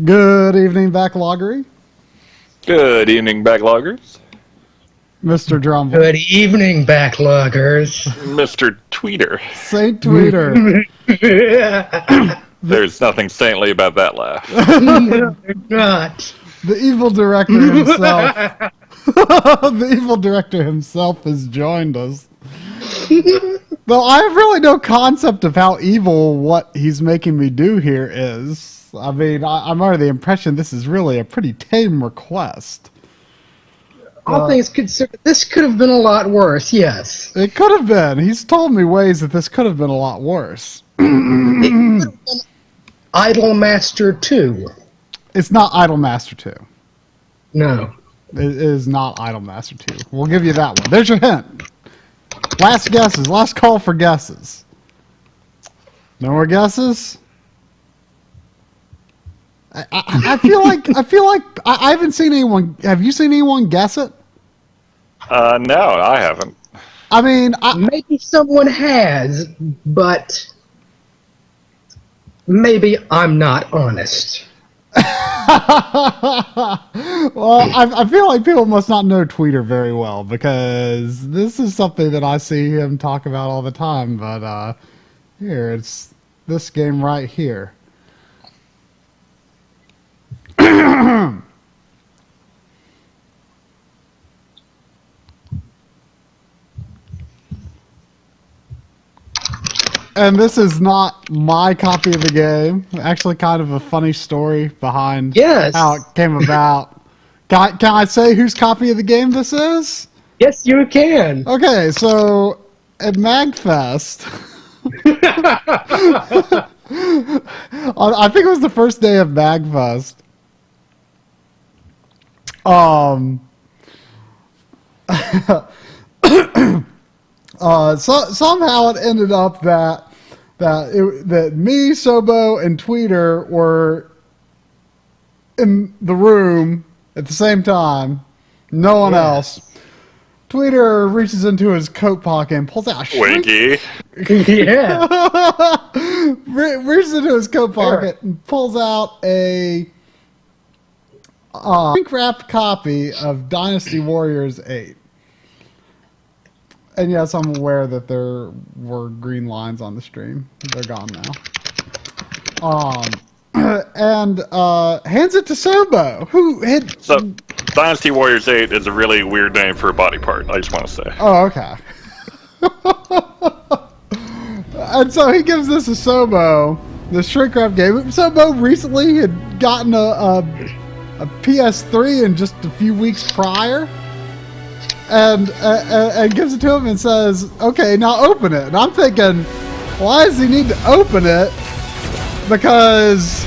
Good evening, Backloggery. Good evening, Backloggers. Mr. Drumble. Good evening, backloggers. Mr. Tweeter. Saint Tweeter. There's nothing saintly about that laugh. No, they're not. The evil director himself. The evil director himself has joined us. Though I have really no concept of how evil what he's making me do here is. I mean, I'm under the impression this is really a pretty tame request. All things considered, this could have been a lot worse, yes. It could have been. He's told me ways that this could have been a lot worse. It could have been Idolmaster 2. It's not Idolmaster 2. No. It is not Idolmaster 2. We'll give you that one. There's your hint. Last guesses. Last call for guesses. No more guesses? I feel like I haven't seen anyone. Have you seen anyone guess it? No, I haven't. I mean, Maybe someone has, but maybe I'm not honest. well, I feel like people must not know Tweeter very well because this is something that I see him talk about all the time. But here, it's this game right here. And this is not my copy of the game. Actually, kind of a funny story behind how it came about. Can I say whose copy of the game this is? Yes, you can. Okay, so at MagFest, I think it was the first day of MagFest. Somehow it ended up that me, Sobo, and Tweeter were in the room at the same time. No one else. Tweeter reaches into his coat pocket and pulls out a Winky. Yeah. reaches into his coat pocket and pulls out a shrink-wrapped copy of Dynasty Warriors 8. And yes, I'm aware that there were green lines on the stream. They're gone now. And hands it to Sobo, who had... So, Dynasty Warriors 8 is a really weird name for a body part, I just want to say. Oh, okay. And so he gives this to Sobo, the shrink-wrap game. Sobo recently had gotten a PS3 in just a few weeks prior. And gives it to him and says, okay, now open it. And I'm thinking, why does he need to open it? Because,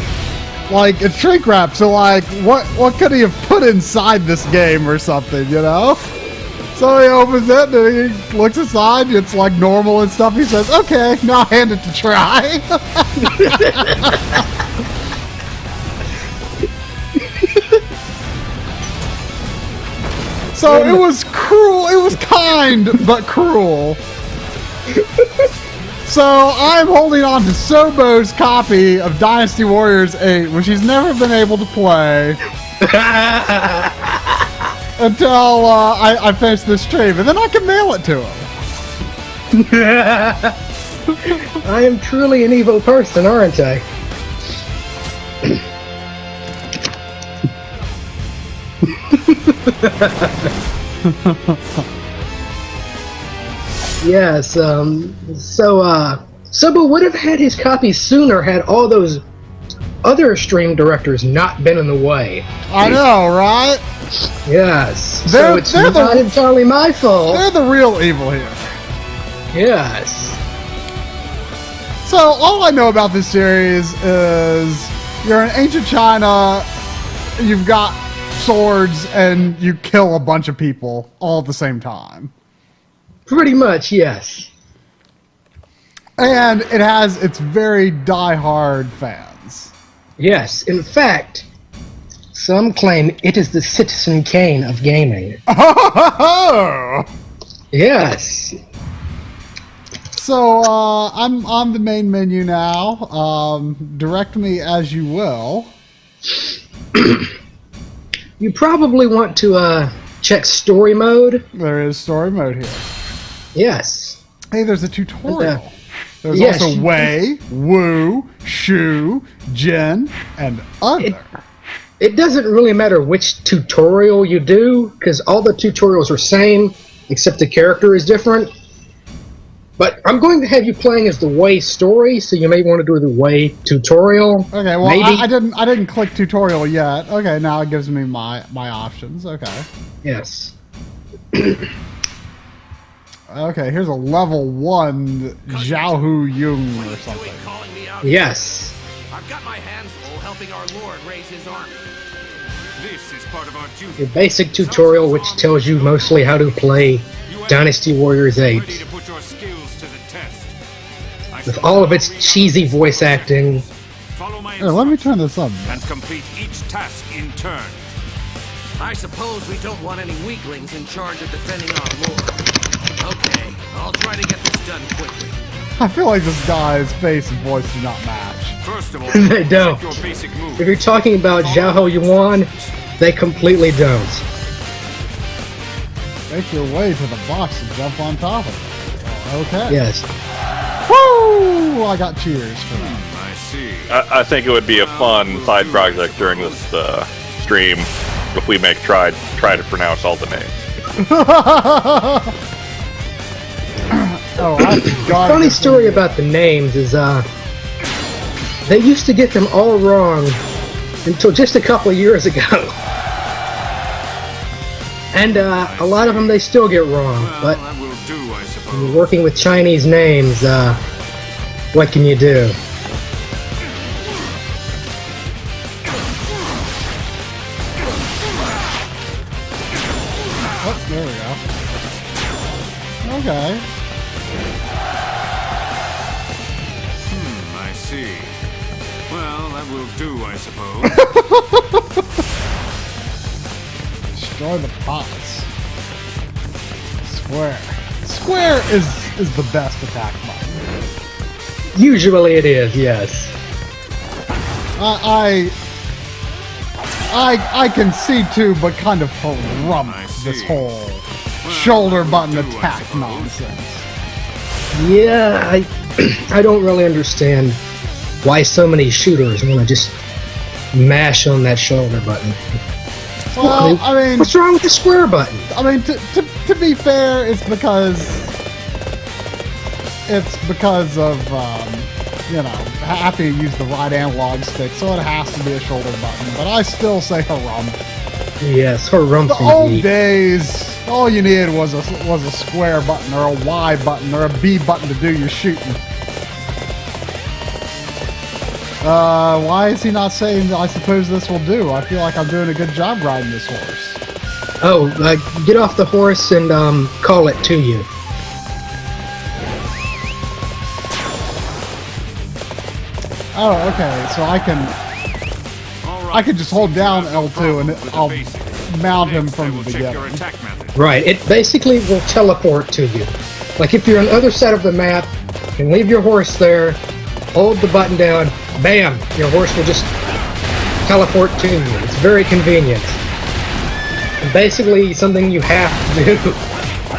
like, it's shrink wrap, so, like, what could he have put inside this game or something, you know? So he opens it and he looks inside, it's, like, normal and stuff. He says, okay, now hand it to try. So it was cruel. It was kind, but cruel. So I'm holding on to Sobo's copy of Dynasty Warriors 8, which he's never been able to play until I finish this stream, and then I can mail it to him. I am truly an evil person, aren't I? Yes, Sobo would have had his copy sooner had all those other stream directors not been in the way. I know, right? Yes. They're- So it's they're not entirely my fault. They're the real evil here. Yes. So all I know about this series is you're in ancient China, you've got swords, and you kill a bunch of people all at the same time. Pretty much, yes. And it has its very die-hard fans. Yes. In fact, some claim it is the Citizen Kane of gaming. Oh! Yes. So I'm on the main menu now. Direct me as you will. You probably want to check story mode. There is story mode here. Yes. Hey, there's a tutorial. There's yes, also Wei, Wu, Shu, Jin, and other. It doesn't really matter which tutorial you do, because all the tutorials are same, except the character is different. But I'm going to have you playing as the Wei story, so you may want to do the Wei tutorial. Okay, well maybe. I didn't click tutorial yet. Okay, now it gives me my options. Okay. Yes. Okay, here's a level 1 Zhao Yung or something. Yes. I've got my hands full helping our Lord raise his army. This is part of our duty. The basic tutorial, which tells you mostly how to play Dynasty Warriors 8. Ready to put your skills to the test. With all of its cheesy voice acting. Follow my Here, let me turn this up. and complete each task in turn. I suppose we don't want any weaklings in charge of defending our lord. Okay, I'll try to get this done quickly. I feel like this guy's face and voice do not match. First of all, They don't. check your basic moves. If you're talking about Zhao Yuan, they completely don't. Make your way to the box and jump on top of it. Okay. Yes. Woo! I got cheers for that. I see. I think it would be a fun side project during this stream if we try to pronounce all the names. Oh, I forgot. Funny story about the names is, they used to get them all wrong until just a couple of years ago. And, a lot of them they still get wrong, Well, but that will do, I suppose. when you're working with Chinese names, what can you do? Oh, there we go. Okay. I see. Well, that will do, I suppose. Destroy the pots. Square. Square is the best attack button. Usually it is, yes. I can see too, but kind of harump I this see. whole shoulder button do, I attack suppose. nonsense. Yeah, I don't really understand why so many shooters want to just mash on that shoulder button. Well, I mean, What's wrong with the square button? to be fair, it's because of you know, having to use the right analog stick, so it has to be a shoulder button. But I still say harump. Yes, harump The old indeed. days, all you needed was a square button or a Y button or a B button to do your shooting. Why is he not saying, I suppose this will do? I feel like I'm doing a good job riding this horse. Oh, get off the horse and call it to you. Oh, okay, so I can just hold down L2 and I'll mount him Next, I from will the check your beginning. attack method. Right, it basically will teleport to you. Like if you're on the other side of the map, you can leave your horse there, hold the button down, bam, your horse will just teleport to you. It's very convenient. And basically something you have to do.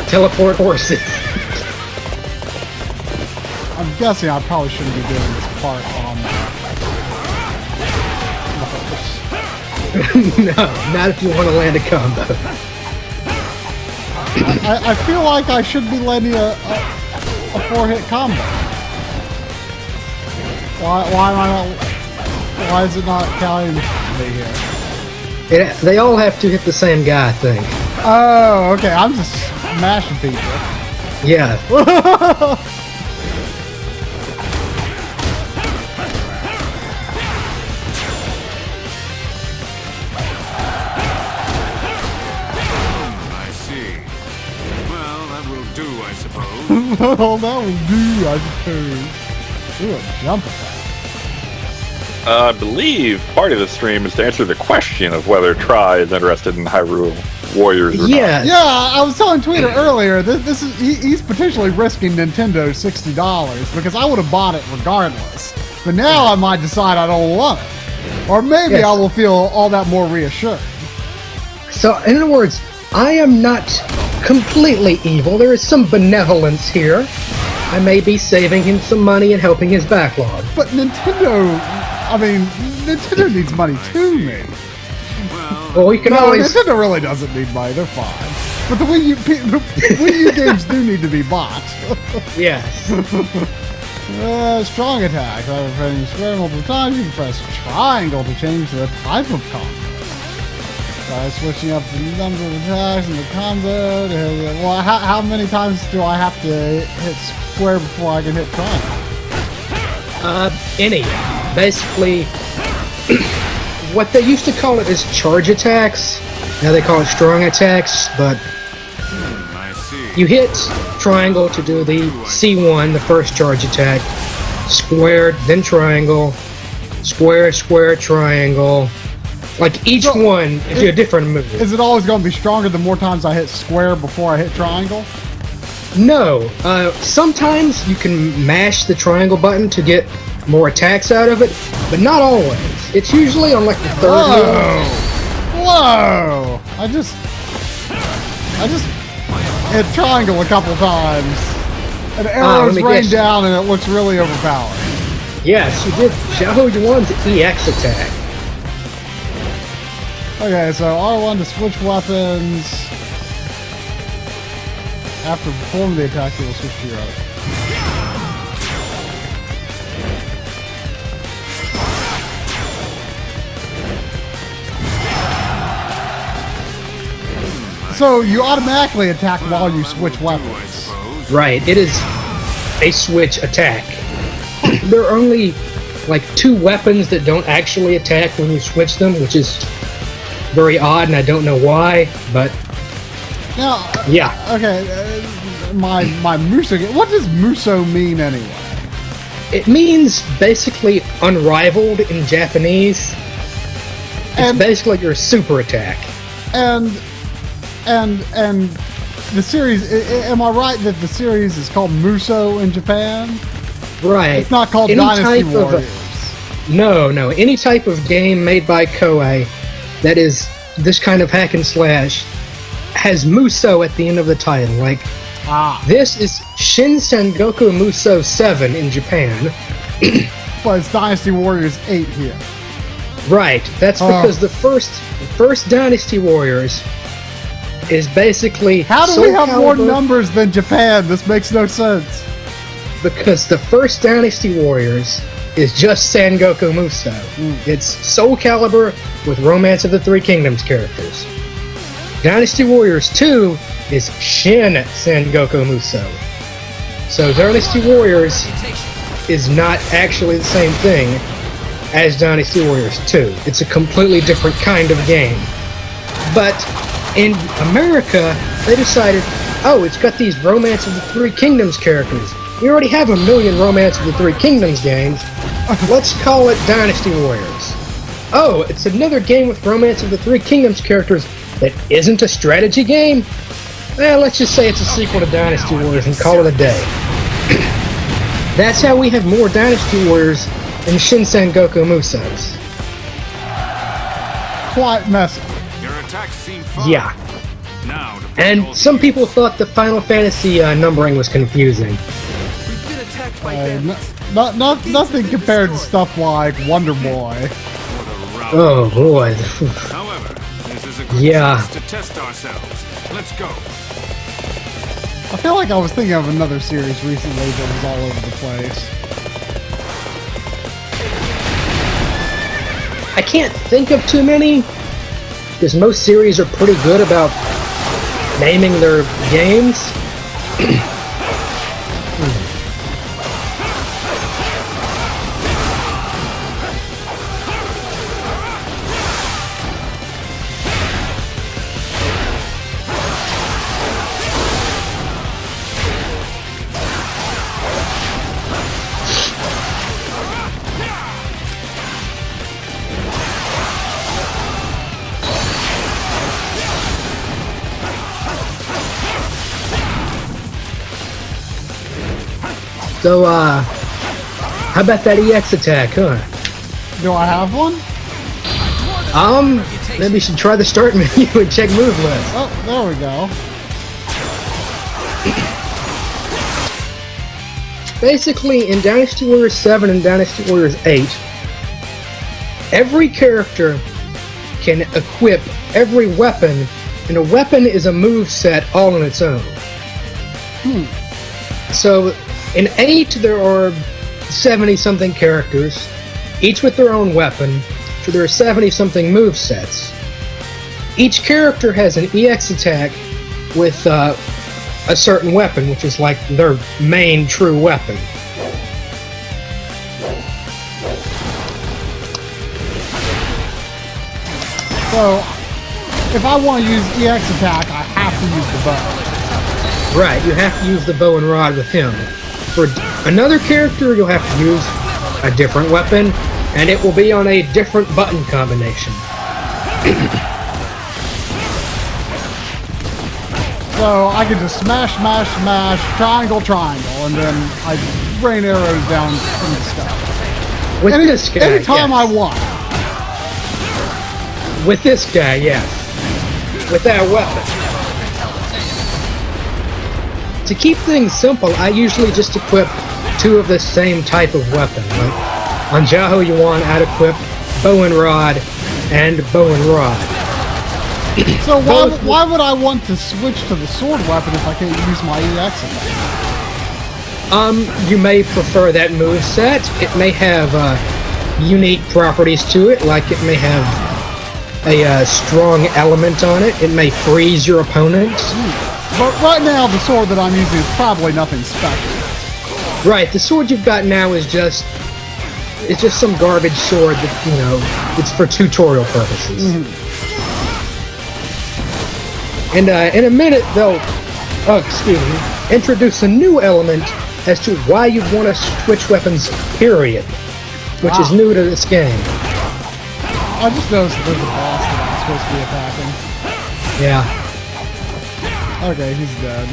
Teleport horses. I'm guessing I probably shouldn't be doing this part on the horse. No, not if you want to land a combo. I feel like I should be landing a 4-hit combo. Why am I not? Why is it not counting me here? They all have to hit the same guy, I think. Oh, okay. I'm just smashing people. Yeah. I see. Well, that will do, I suppose. Well, that will do, I suppose. Ooh, a jump attack. I believe part of the stream is to answer the question of whether Tri is interested in Hyrule Warriors or Yeah. Yeah, I was telling Tweeter earlier. This is he's potentially risking Nintendo's $60 because I would have bought it regardless. But now I might decide I don't want it, or maybe Yes. I will feel all that more reassured. So, in other words, I am not completely evil. There is some benevolence here. I may be saving him some money and helping his backlog. But Nintendo needs money too, man. Well, you can No, always... Nintendo really doesn't need money. They're fine. But the Wii U games do need to be bought. Yes. Strong attack. After pressing square multiple times, you can press triangle to change the type of combo. By switching up the number of attacks and the combo. Well, how many times do I have to hit square before I can hit triangle? Any. Basically, what they used to call it is charge attacks. Now they call it strong attacks, but I see. you hit triangle to do the C1, the first charge attack, square, then triangle, square, square, triangle. Like each So, one is a different move. Is it always going to be stronger the more times I hit square before I hit triangle? No. Sometimes you can mash the triangle button to get more attacks out of it, but not always. It's usually on like the third Whoa! Whoa! I just hit triangle a couple times, and arrows let me rain guess. down, and it looks really overpowering. Yes, you did Xiao Yuan's EX attack. Okay, so R1 to switch weapons. After performing the attack, you will switch to your other. So you automatically attack while you switch weapons. Right, it is a switch attack. There are only like 2 weapons that don't actually attack when you switch them, which is very odd, and I don't know why, but Now, yeah. okay, my Muso. What does Muso mean anyway? It means basically unrivaled in Japanese. It's And- basically your super attack. And the series. Am I right that the series is called Muso in Japan? Right. It's not called Any Dynasty type of- Warriors. No. Any type of game made by Koei that is this kind of hack and slash has Muso at the end of the title. Like, this is Shin Sengoku Muso 7 in Japan. But it's Dynasty Warriors 8 here. Right. That's because the first Dynasty Warriors is basically How do Soul we have more Calibur- numbers than Japan? This makes no sense. Because the first Dynasty Warriors is just Sengoku Muso. It's Soul Calibur with Romance of the Three Kingdoms characters. Dynasty Warriors 2 is Shin Sengoku Muso. So Dynasty Warriors is not actually the same thing as Dynasty Warriors 2. It's a completely different kind of game. But in America, they decided, oh, it's got these Romance of the Three Kingdoms characters. We already have a million Romance of the Three Kingdoms games. Let's call it Dynasty Warriors. Oh, it's another game with Romance of the Three Kingdoms characters. that isn't a strategy game, well, let's just say it's a sequel to Dynasty Warriors and call it a day. That's how we have more Dynasty Warriors than Shinsen Goku Musous. Quite messy. Your attacks seem fine. Yeah. Now, to put all And the some people thought the Final Fantasy numbering was confusing. We've been attacked by bandits. Nothing compared to stuff like Wonder Boy. for the route. Oh boy. However, this is a good Yeah. chance to test ourselves. Let's go. I feel like I was thinking of another series recently that was all over the place. I can't think of too many, because most series are pretty good about naming their games. So, how about that EX attack, huh? Do I have one? Maybe you should try the start menu and check move list. Oh, there we go. Basically, in Dynasty Warriors 7 and Dynasty Warriors 8, every character can equip every weapon, and a weapon is a move set all on its own. So, in 8, there are 70-something characters, each with their own weapon, so there are 70-something move sets. Each character has an EX attack with a certain weapon, which is like their main true weapon. So, if I want to use EX attack, I have to use the bow. Right, you have to use the bow and rod with him. For another character, you'll have to use a different weapon, and it will be on a different button combination. So I can just smash, smash, smash, triangle, triangle, and then I rain arrows down from the sky. With this guy, Anytime yes. I want. With this guy, yes. With that weapon. To keep things simple, I usually just equip 2 of the same type of weapon. Like on Jaho Yuan, I'd equip bow and rod and bow and rod. So why would I want to switch to the sword weapon if I can't use my EX attack? You may prefer that move set. It may have unique properties to it, like it may have a strong element on it. It may freeze your opponent. But right now, the sword that I'm using is probably nothing special. Right, the sword you've got now is just some garbage sword that, you know, it's for tutorial purposes. And in a minute, they'll, introduce a new element as to why you want to switch weapons, period. Which is new to this game. I just noticed that there's a boss that I'm supposed to be attacking. Yeah. Okay, he's dead.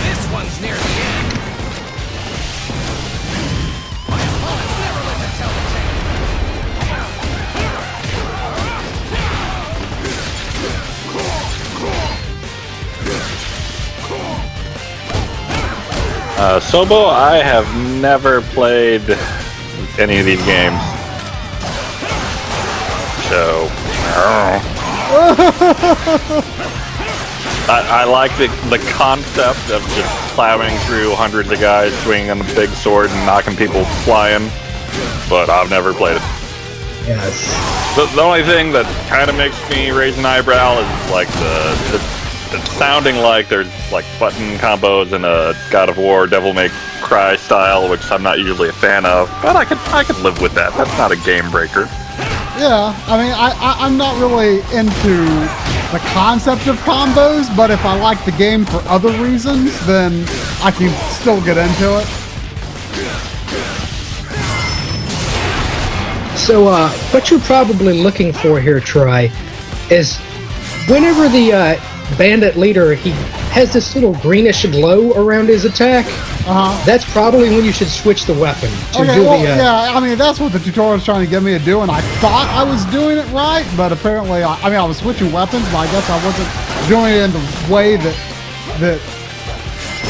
This one's near the end. My opponent's never let me tell the tale. Sobo, I have never played any of these games. So, I like the concept of just plowing through hundreds of guys, swinging on the big sword and knocking people flying, but I've never played it. Yes. The only thing that kind of makes me raise an eyebrow is like it's sounding like there's like button combos in a God of War, Devil May Cry style, which I'm not usually a fan of, but I could live with that. That's not a game breaker. Yeah, I mean, I'm not really into the concept of combos, but if I like the game for other reasons, then I can still get into it. So, what you're probably looking for here, Troy, is whenever the bandit leader, he has this little greenish glow around his attack, that's probably when you should switch the weapon to do the... yeah, I mean, that's what the tutorial was trying to get me to do, and I thought I was doing it right, but apparently, I was switching weapons, but I guess I wasn't doing it in the way that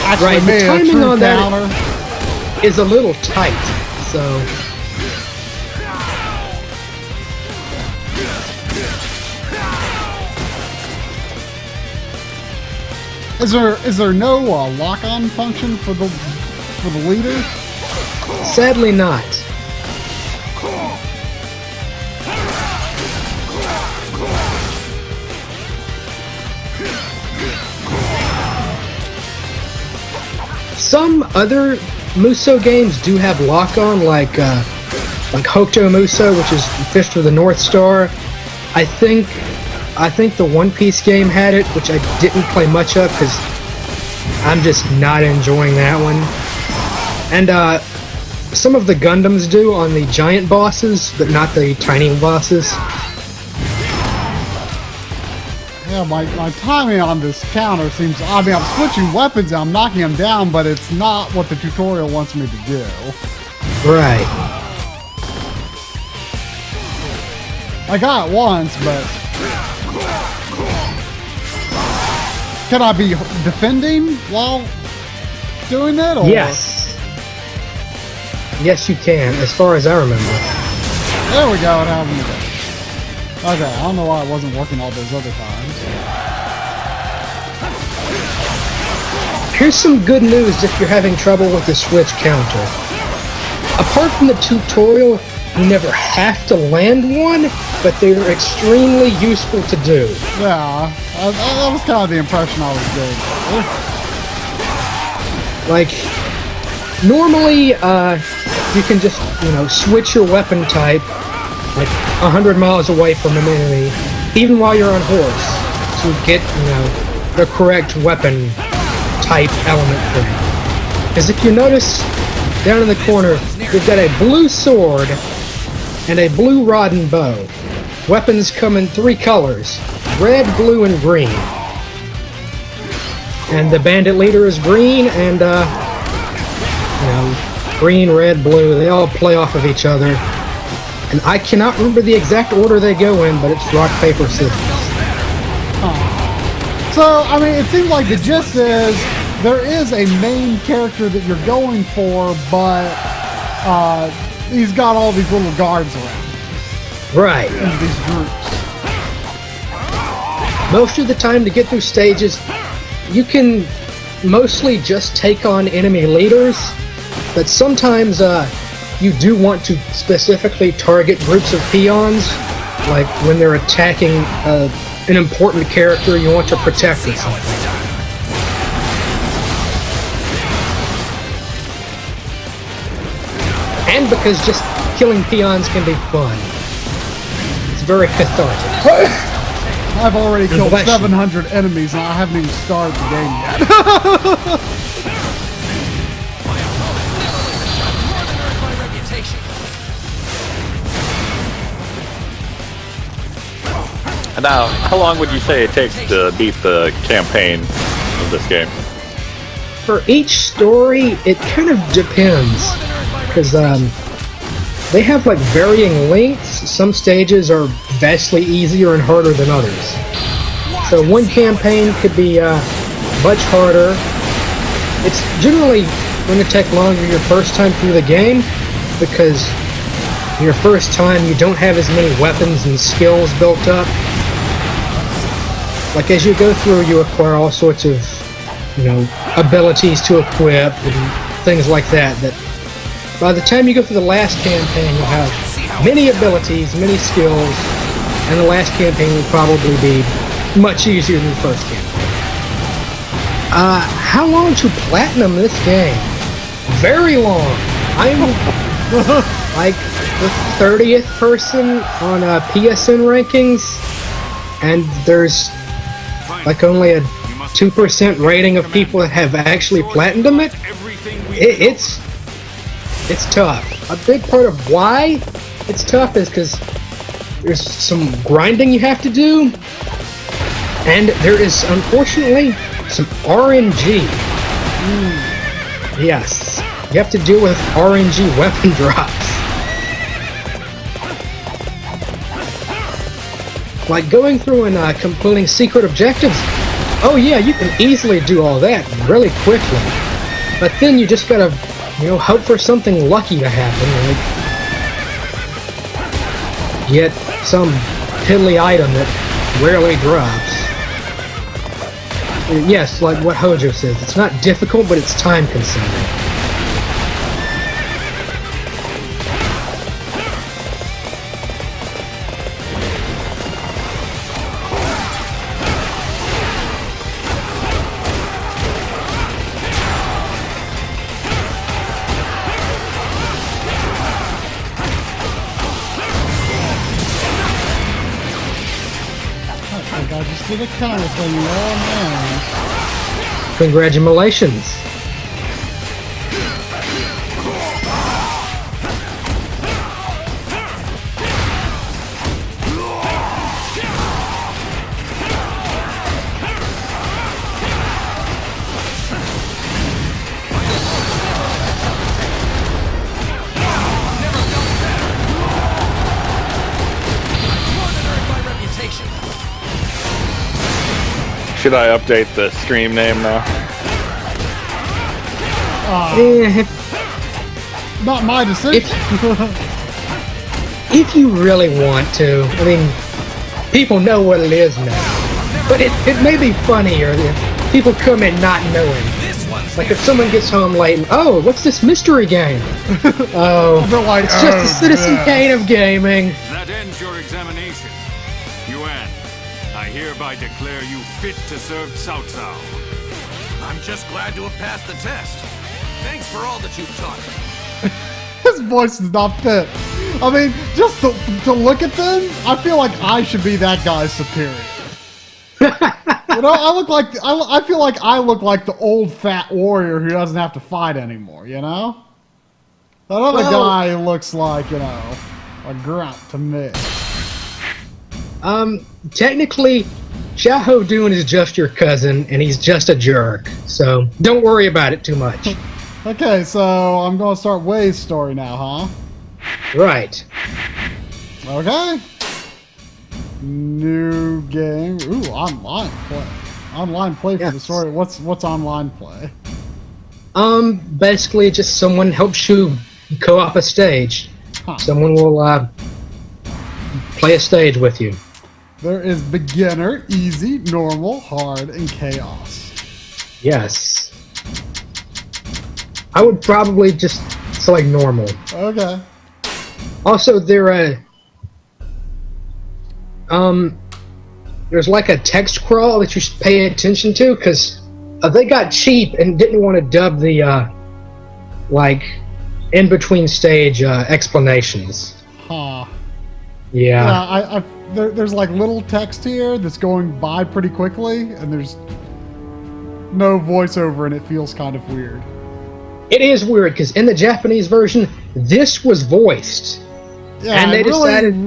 actually right, made the a timing true on counter. that is a little tight, so... Is there no lock-on function for the leader? Sadly not. Some other Muso games do have lock-on, like Hokuto Muso, which is Fist of the North Star. I think the One Piece game had it, which I didn't play much of because I'm just not enjoying that one. And some of the Gundams do on the giant bosses, but not the tiny bosses. Yeah, my timing on this counter seems... I mean, I'm switching weapons and I'm knocking them down, but it's not what the tutorial wants me to do. Right. I got it once, but... Can I be defending while doing that? Or? Yes. Yes, you can, as far as I remember. There we go, it happened again. Okay, I don't know why it wasn't working all those other times. Here's some good news if you're having trouble with the switch counter. Apart from the tutorial, you never have to land one, but they're extremely useful to do. Yeah, that was kind of the impression I was getting. Like, normally, you can just, switch your weapon type, like, 100 miles away from an enemy, even while you're on horse, to get, the correct weapon type element thing. Because if you notice, down in the corner, you've got a blue sword and a blue rod and bow. Weapons come in 3 colors, red, blue, and green. And the bandit leader is green, and, green, red, blue, they all play off of each other. And I cannot remember the exact order they go in, but it's rock, paper, scissors. So, I mean, it seems like the gist is there is a main character that you're going for, but he's got all these little guards around. Right. In these groups. Most of the time to get through stages, you can mostly just take on enemy leaders, but sometimes you do want to specifically target groups of peons, like when they're attacking an important character you want to protect or something. And because just killing peons can be fun. It's very cathartic. I've already killed Bless you. 700 enemies and I haven't even started the game yet. And now, how long would you say it takes to beat the campaign of this game? For each story, it kind of depends. Because they have like varying lengths. Some stages are vastly easier and harder than others. So one campaign could be much harder. It's generally going to take longer your first time through the game because your first time you don't have as many weapons and skills built up. Like as you go through, you acquire all sorts of, abilities to equip and things like that. That by the time you go through the last campaign, you'll have many abilities, many skills, and the last campaign will probably be much easier than the first campaign. How long to platinum this game? Very long. like the 30th person on PSN rankings, and there's like only a 2% rating of people that have actually platinumed it. It's tough. A big part of why it's tough is because there's some grinding you have to do, and there is unfortunately some RNG. Yes, you have to deal with RNG weapon drops. Like going through and completing secret objectives. Oh yeah, you can easily do all that really quickly. But then you just gotta, hope for something lucky to happen. Like get some piddly item that rarely drops. Yes, like what Hojo says, it's not difficult, but it's time consuming. I just did a counter thing. Oh man. Congratulations. Should I update the stream name now? Not my decision. If you really want to, I mean, people know what it is now. But it may be funnier if people come in not knowing. Like if someone gets home late and, oh, what's this mystery game? Oh, They're like, it's just a Citizen Kane of gaming. That ends your examination. Yuan, I hereby declare you fit to serve Cao Cao. I'm just glad to have passed the test. Thanks for all that you've taught me. His voice is not fit. I mean, just to look at them, I feel like I should be that guy's superior. I look like I feel like I look like the old fat warrior who doesn't have to fight anymore. That other guy looks like a grunt to me. Technically, Xiahou Dun is just your cousin, and he's just a jerk. So don't worry about it too much. Okay, so I'm gonna start Wei's story now, huh? Right. Okay. New game. Ooh, online play. Online play for the story. What's online play? Basically, just someone helps you co-op a stage. Huh. Someone will play a stage with you. There is beginner, easy, normal, hard, and chaos. Yes. I would probably just select normal. Okay. Also, there's like a text crawl that you should pay attention to, because they got cheap and didn't want to dub the in between stage explanations. Huh. Yeah. There's like little text here that's going by pretty quickly, and there's no voiceover, and it feels kind of weird. It is weird because in the Japanese version, this was voiced. Yeah, and it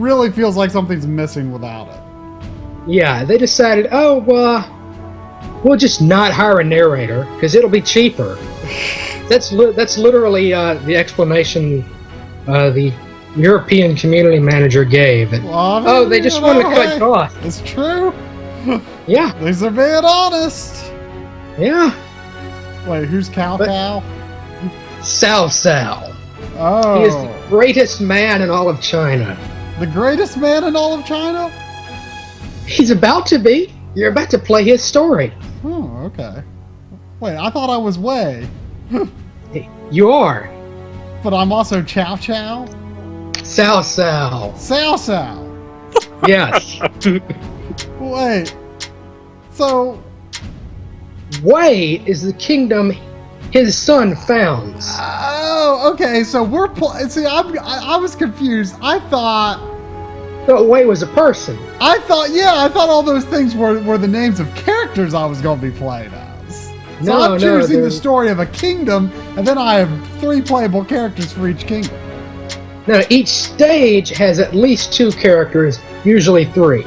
really feels like something's missing without it. Yeah, they decided, we'll just not hire a narrator because it'll be cheaper. That's literally the explanation the European community manager gave. They just wanted to cut costs. It's true. Yeah. These are being honest. Yeah. Wait, who's Cao Cao? Cao Cao. Oh. He is the greatest man in all of China. The greatest man in all of China? He's about to be. You're about to play his story. Oh, okay. Wait, I thought I was Wei. You are. But I'm also Cao Cao? Cao Cao. Cao Cao. Yes. Wait. So... Wei is the kingdom his son founds. Oh, Oh, okay. So we're see. I was confused. I thought Wei was a person. I thought all those things were the names of characters I was going to be playing as. So I'm choosing the story of a kingdom, and then I have 3 playable characters for each kingdom. Now, each stage has at least 2 characters, usually 3.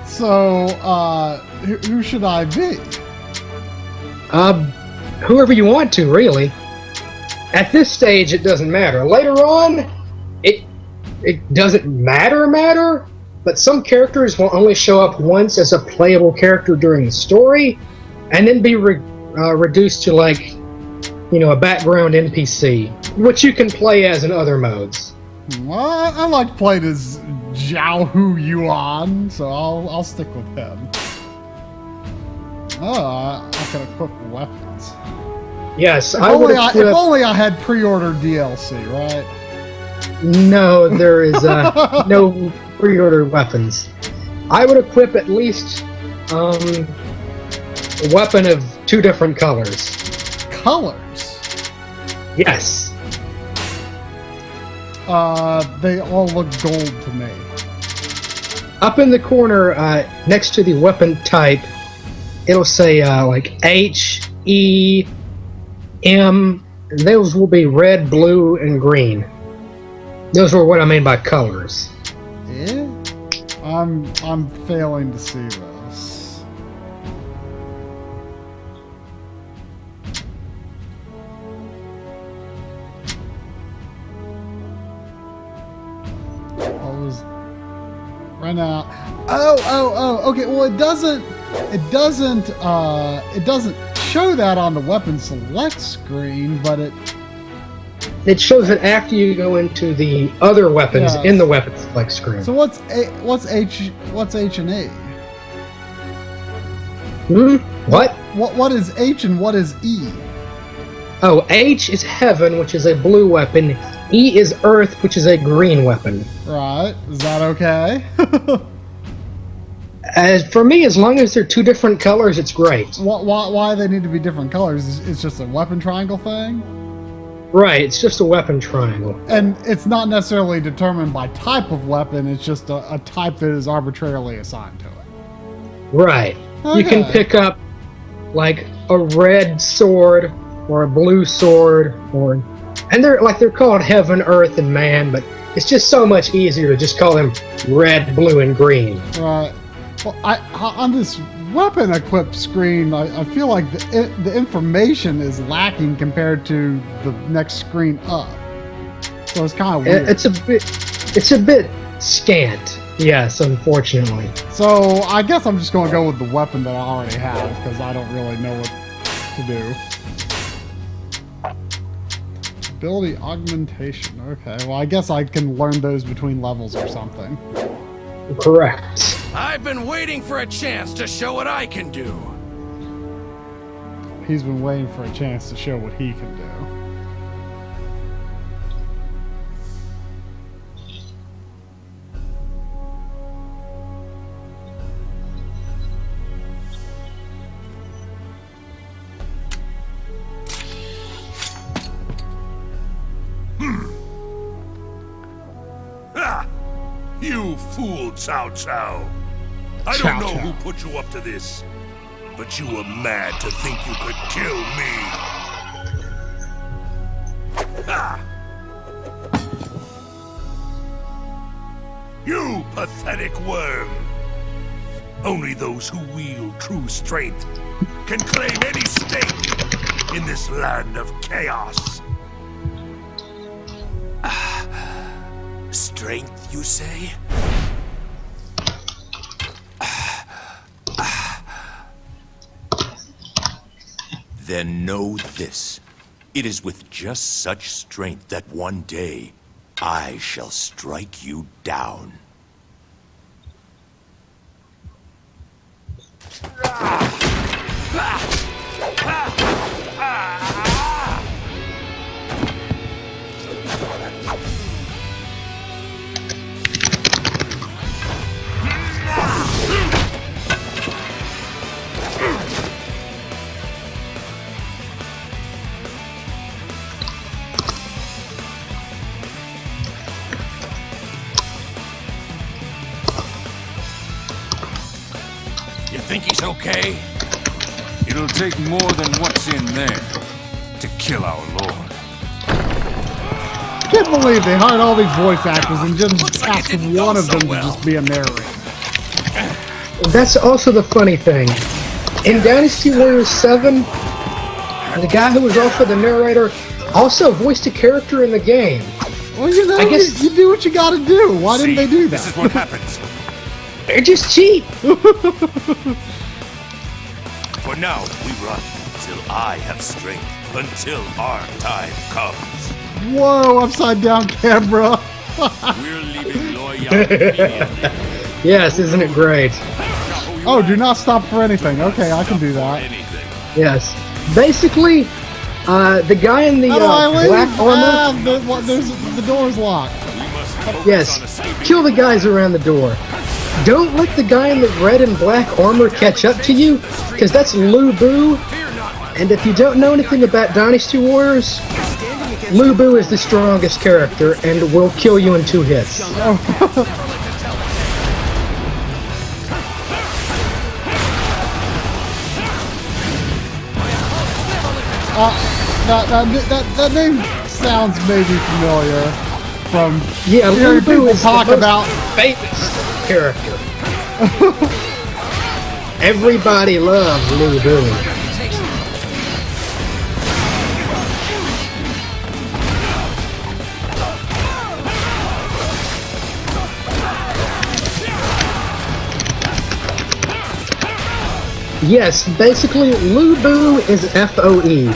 So, who should I be? Whoever you want to, really. At this stage, it doesn't matter. Later on, it doesn't matter, but some characters will only show up once as a playable character during the story, and then be reduced to, like, you know, a background NPC, which you can play as in other modes. Well, I like playing as Zhao Hu Yuan, so I'll stick with him. Oh, I can equip weapons. Yes, If only I had pre-ordered DLC, right? No, there is no pre-order weapons. I would equip at least a weapon of 2 different colors. Colors? Yes. They all look gold to me. Up in the corner, next to the weapon type, it'll say like H, E, M. Those will be red, blue, and green. Those were what I mean by colors. Yeah? I'm failing to see this. Right now. Oh, okay. Well, it doesn't show that on the weapon select screen, but it shows it after you go into the other weapons in the weapon select screen. So what's H and E? What? What is H and what is E? Oh, H is heaven, which is a blue weapon. E is earth, which is a green weapon. Right. Is that okay? As for me, as long as they're 2 different colors, it's great. Why they need to be different colors? It's just a weapon triangle thing? Right, it's just a weapon triangle. And it's not necessarily determined by type of weapon, it's just a type that is arbitrarily assigned to it. Right. Okay. You can pick up, like, a red sword, or a blue sword, and they're called heaven, earth, and man, but it's just so much easier to just call them red, blue, and green. Right. Well, on this weapon equipped screen, I feel like the information is lacking compared to the next screen up. So it's kind of weird. It's a bit scant. Yes, unfortunately. So I guess I'm just going to go with the weapon that I already have because I don't really know what to do. Ability augmentation. Okay, well I guess I can learn those between levels or something. Correct. I've been waiting for a chance to show what I can do. He's been waiting for a chance to show what he can do. You fool, Cao Cao. I don't know who put you up to this, but you were mad to think you could kill me. Ha! You pathetic worm. Only those who wield true strength can claim any stake in this land of chaos. Strength, you say? Then know this. It is with just such strength that one day I shall strike you down. You think he's okay? It'll take more than what's in there to kill our lord. I can't believe they hired all these voice actors and just Looks like it asked didn't one go of them so to well. just be a narrator. That's also the funny thing. In Dynasty Warriors 7, the guy who was also the narrator also voiced a character in the game. Well, you know, I guess- you do what you gotta do. Why didn't See, they do This is that? what happens. They're just cheap. For now, we run till I have strength. Until our time comes. Whoa, upside down camera. We're leaving Loyang immediately. Yes, isn't it great? Oh, do not stop for anything. Okay, I can do For that. anything. Yes. Basically, the guy in the How do I leave? black armor. The door's locked. We must focus Yes. on escaping. Kill the guys around the door. Don't let the guy in the red and black armor catch up to you, because that's Lu Bu. Fear not, my And if you don't know anything about Dynasty Warriors, Lu Bu is the strongest character and will kill you in 2 hits. That name sounds maybe familiar from Yeah, Lu hearing Bu people is talk the most about. famous character. Everybody loves Lu Bu. reputation. Yes, basically, Lu Bu is FOE.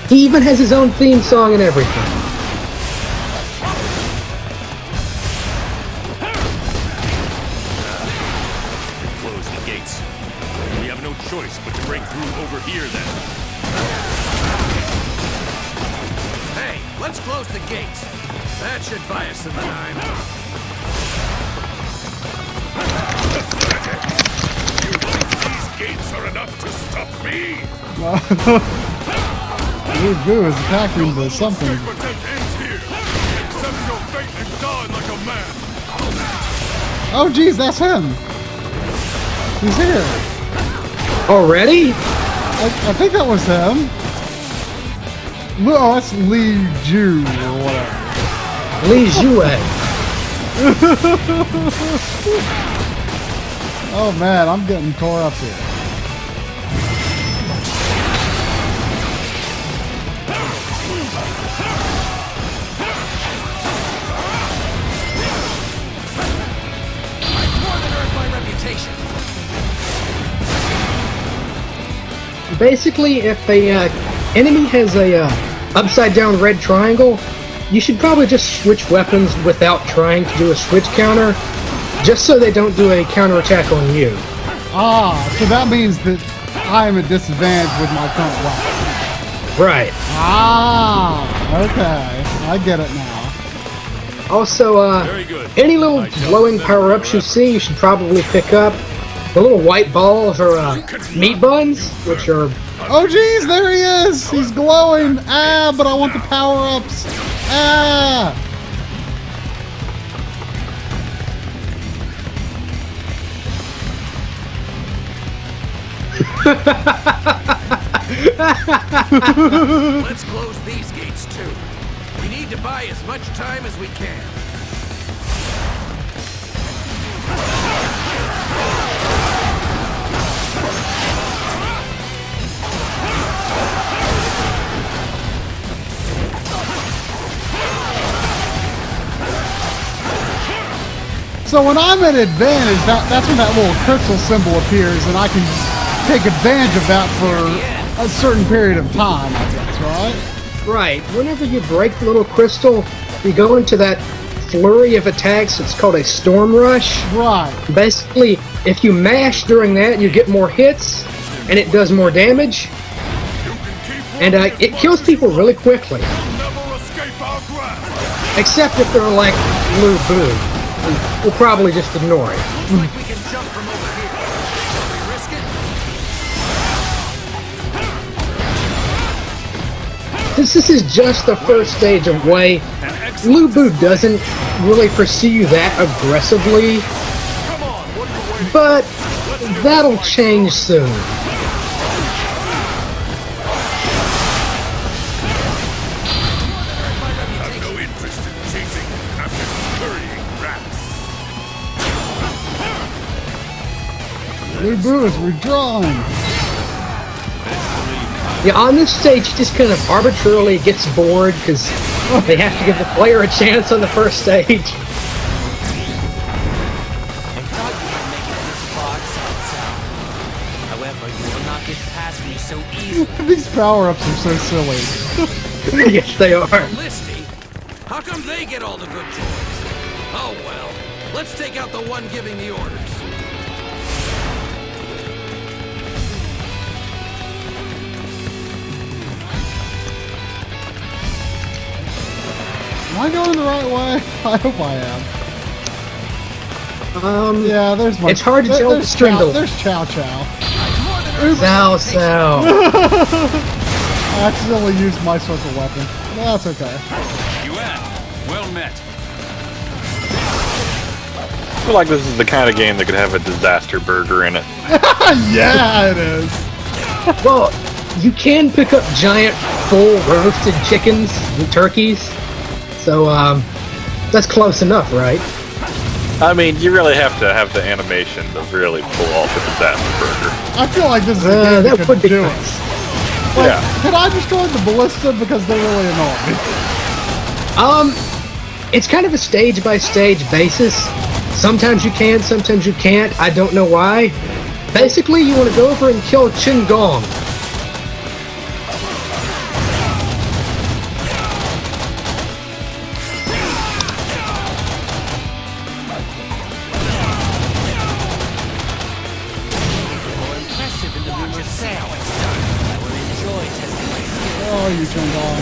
He even has his own theme song and everything. Close the gates. We have no choice but to break through over here then. Hey, let's close the gates. That should buy us some time. You think these gates are enough to stop me? Lu Bu is attacking the something. Protect ends here. Accept your fate and die like a man. Oh, geez, that's him. He's here. Already? I think that was him. Oh, that's Li Ju or whatever. Li Jue. Oh man, I'm getting tore up here. More than earned my reputation. Basically, if a enemy has a upside down red triangle, you should probably just switch weapons without trying to do a switch counter, just so they don't do a counterattack on you. Ah, so that means that I am at disadvantage with my current weapon. Right. Ah, okay. I get it now. Also, Very good. any little glowing power-ups you see, you should probably pick up. The little white balls are meat buns, which are... Oh geez, there he is! He's glowing! Ah, but I want the power-ups! Ah! Let's close these gates too. We need to buy as much time as we can. So when I'm at advantage, that's when that little crystal symbol appears, and I can take advantage of that for a certain period of time, I guess, right? Right. Whenever you break the little crystal, you go into that flurry of attacks. It's called a storm rush. Right. Basically, if you mash during that, you get more hits, and it does more damage, and it kills people really quickly. Never escape our grasp. Except if they're like Lu Bu. We'll probably just ignore it. Looks like we can jump from over here. Shall we risk it? This is just the first stage of Way. Lu Bu doesn't really pursue you that aggressively. Come on, but that'll change soon. I've no interest in chasing after scurrying rats. Blue Boo is withdrawing. Yeah, on this stage, he just kind of arbitrarily gets bored because they have to give the player a chance on the first stage. I thought you would make it this far, Cao Cao. However, you will not get past me so easily. These power-ups are so silly. Yes, they are. Listy? How come they get all the good toys? Oh well, let's take out the one giving the orders. Am I going the right way? I hope I am. Yeah, there's my... It's hard to tell there's the Strindle. There's Chow Chow. Cao. I accidentally used my circle weapon. That's okay. Yuan, well met. I feel like this is the kind of game that could have a disaster burger in it. Yeah, it is. Well, you can pick up giant, full roasted chickens and turkeys, so that's close enough, right? I mean, you really have to have the animation to really pull off a disaster burger. I feel like this is a game That that would could be do nice. it. Like, could I destroy the ballista because they really annoy me? It's kind of a stage-by-stage basis. Sometimes you can, sometimes you can't. I don't know why. Basically, you want to go over and kill Qin Gong. More impressive in the rumor sale. I will enjoy testing my skills. Oh, you turned on.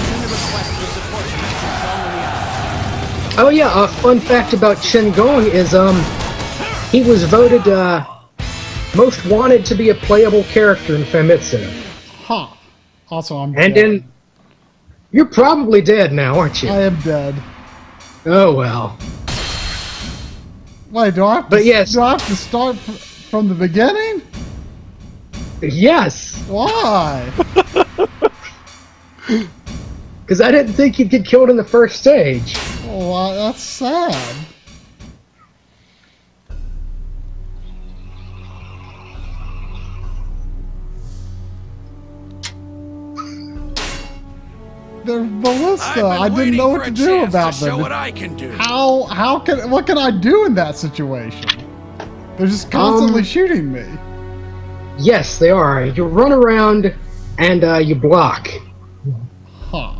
Send a request for support from Mr. Zhong Liao. Oh yeah, a fun fact about Qin Gong is he was voted most wanted to be a playable character in Famitsu. Huh. Also, I'm And dead. in you're probably dead now, aren't you? I am dead. Oh well. Wait, do I have to, But yes. do I have to start from the beginning? Yes, Why? because I didn't think you'd get killed in the first stage. Well, that's sad. There's ballista. I didn't know what to do about Show what them. I can do. What can I do in that situation? They're just constantly shooting me. Yes, they are. You run around and you block. Huh.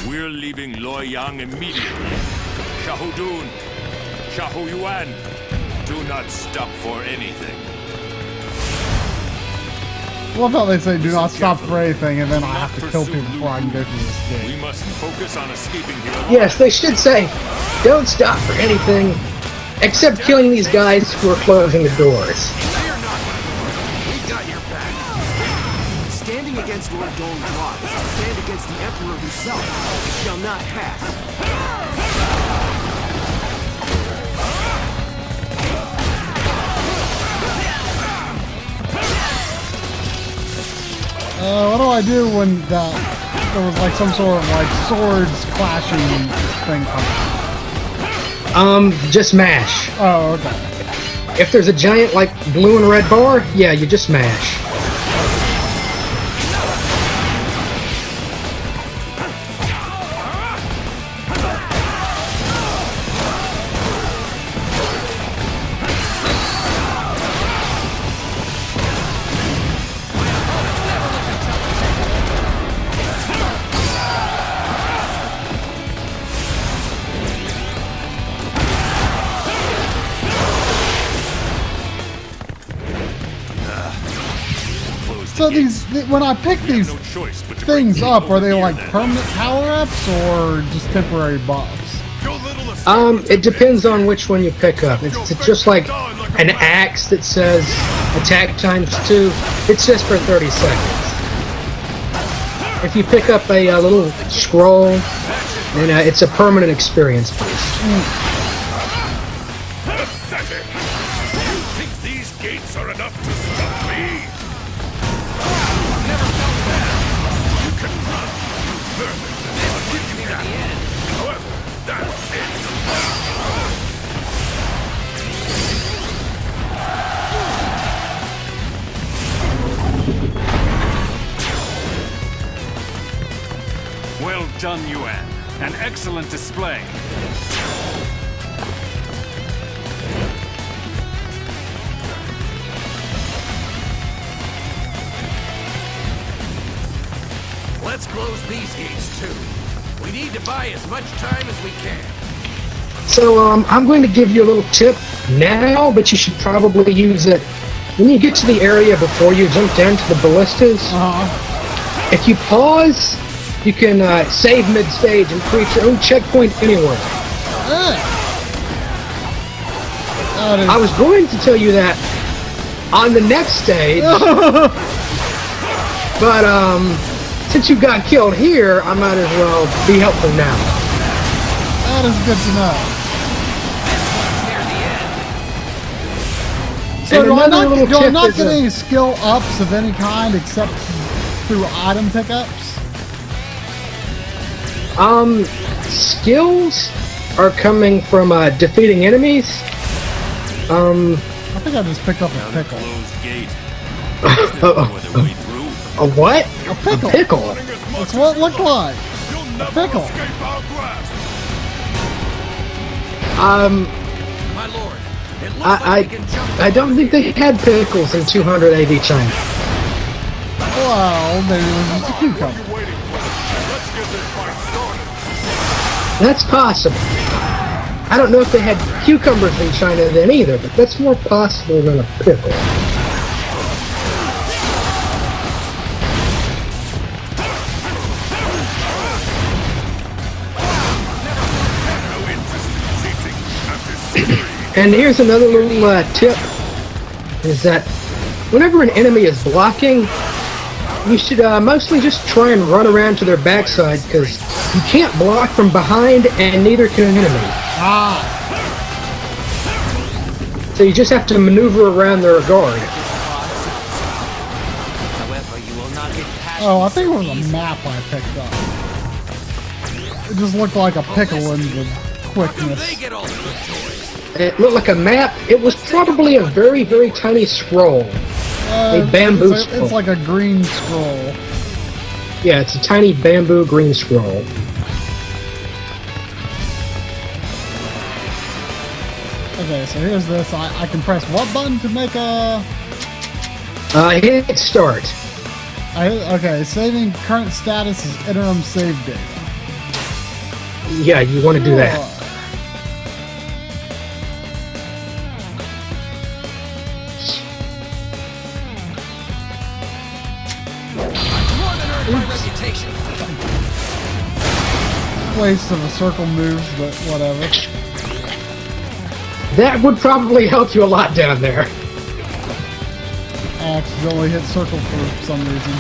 We're leaving Luoyang immediately. Shahudun, Shahuyuan, do not stop for anything. Love how they say do not stop for anything, and then I have to kill people before I can go through this We gate. must focus on escaping here. Yes, they should say, don't stop for anything, except killing these guys who are closing the doors. Fear not, my lord. We got your back. Standing against Lord Donghuan is to stand against the Emperor himself. It shall not pass. What do I do when there was like some sort of like swords clashing thing coming? Just mash. Oh, okay. If there's a giant, like, blue and red bar, yeah, you just mash. So when I pick these No choice but to things bring up, over are they here, like then. permanent power-ups or just temporary buffs? Your little assembly It depends on which one you pick up. It's just like an axe that says attack times 2. It's just for 30 seconds. If you pick up a little scroll, then it's a permanent experience boost. Pathetic! You think these gates are enough to stop me? Never felt better. You can run, you vermin. I'll give you that. However, that's it. Well done, Yuan. An excellent display. Let's close these gates too. We need to buy as much time as we can. So, I'm going to give you a little tip now, but you should probably use it when you get to the area before you jump down to the ballistas. If you pause, you can save mid-stage and create your own checkpoint anywhere. I was going to tell you that on the next stage, but since you got killed here, I might as well be helpful now. That is good to know. So And do I another little not tip is get a- any skill ups of any kind except through item pickups? Skills are coming from defeating enemies. I think I just picked up a pickle. Closed gate. A Way through. what? A pickle. A pickle. That's what it looked like. You'll never pickle. escape our grasp. My lord, it looks like we can jump. I don't think they had pickles in 200 AD China. Well, maybe it was just a cucumber. You're waiting for it. Let's get this fight started. That's possible. I don't know if they had cucumbers in China then either, but that's more possible than a pickle. No interest in cheating after security. And here's another little tip, is that whenever an enemy is blocking, you should mostly just try and run around to their backside, because you can't block from behind, and neither can an enemy. So you just have to maneuver around their guard. However, you will not get past Oh, I me think it so was a easily. map I picked up. It just looked like a pickle in the How do they quickness. get all the good toys? It looked like a map. It was probably a very, very tiny scroll. A bamboo it's scroll. like a green scroll. Yeah, it's a tiny bamboo green scroll. Okay, so here's this. I can press what button to make a... Hit start. Okay, saving current status is interim save data. Yeah, you want to do that. More than earned my reputation. Waste of a circle moves, but whatever. That would probably help you a lot down there. I accidentally hit circle for some reason.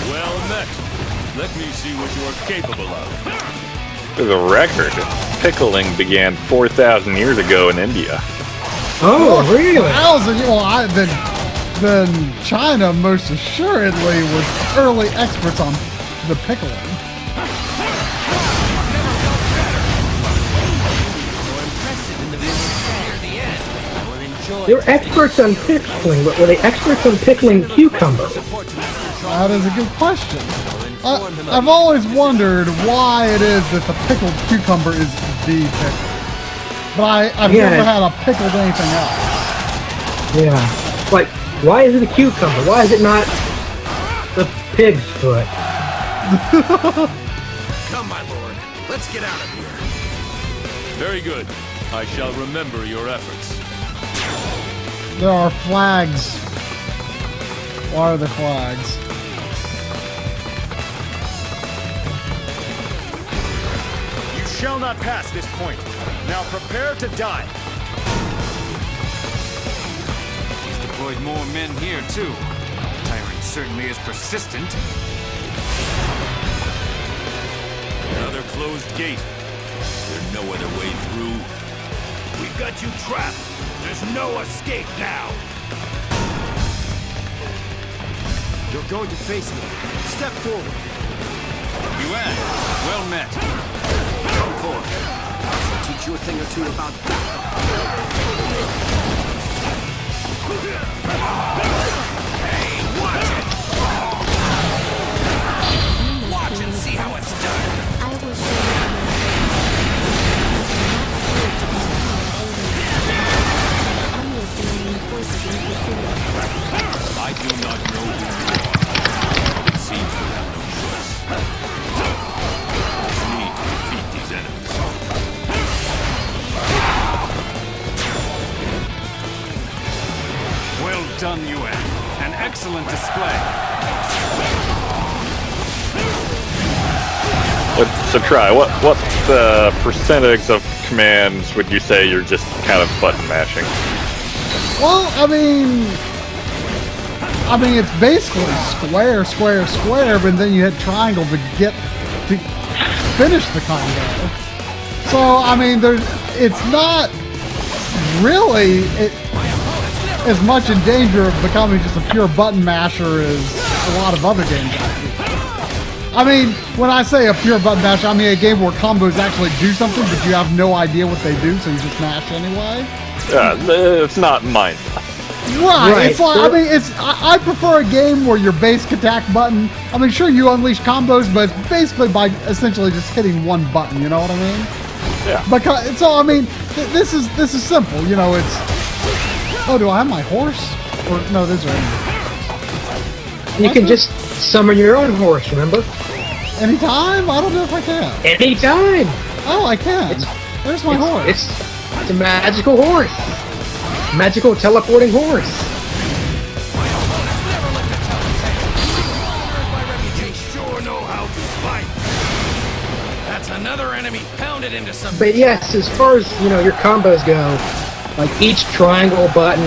Well met. Let me see what you are capable of. For the record, pickling began 4,000 years ago in India. Oh, really? Then China most assuredly was early experts on the pickling. More impressive in the near the end. I will enjoy. They're experts on pickling, but were they experts on pickling cucumber? That is a good question. I've always wondered why it is that the pickled cucumber is the pickle. But I've Yeah. never had a pickled anything else. Yeah. Like, why is it a cucumber? Why is it not the pig's foot? Come, my lord. Let's get out of here. Very good. I shall remember your efforts. There are flags. Why are there flags? You shall not pass this point. Now prepare to die. He's deployed more men here, too. Tyrant certainly is persistent. another closed gate. Is there no other way through? We've got you trapped. There's no escape now. You're going to face me. Step forward. Yuan, well met. Come forward. I'll teach you a thing or two about Watch and see how it's done. I will show I do not know who you are. It seems we have no choice. We need to defeat these enemies. Well done, Yuan. An excellent display. So try. What percentage of commands would you say you're just kind of button mashing? Well, I mean, it's basically square, square, square, but then you hit triangle to finish the combo. So, I mean, it's not really as much in danger of becoming just a pure button masher as a lot of other games. I mean, when I say a pure button masher, I mean a game where combos actually do something, but you have no idea what they do, so you just mash anyway. Yeah, it's not mine. Right. It's like, I mean, I prefer a game where your basic attack button. I mean, sure, you unleash combos, but it's basically by essentially just hitting one button. You know what I mean? Yeah. Because so I mean, this is simple. You know, it's. Oh, do I have my horse? Or no, these are. You can just summon your own horse. Remember? Anytime? I don't know if I can. Anytime. Oh, I can. There's my horse. It's a magical horse. Magical teleporting horse. They sure know how to fight. That's another enemy pounded into some. But yes, as far as your combos go, like each triangle button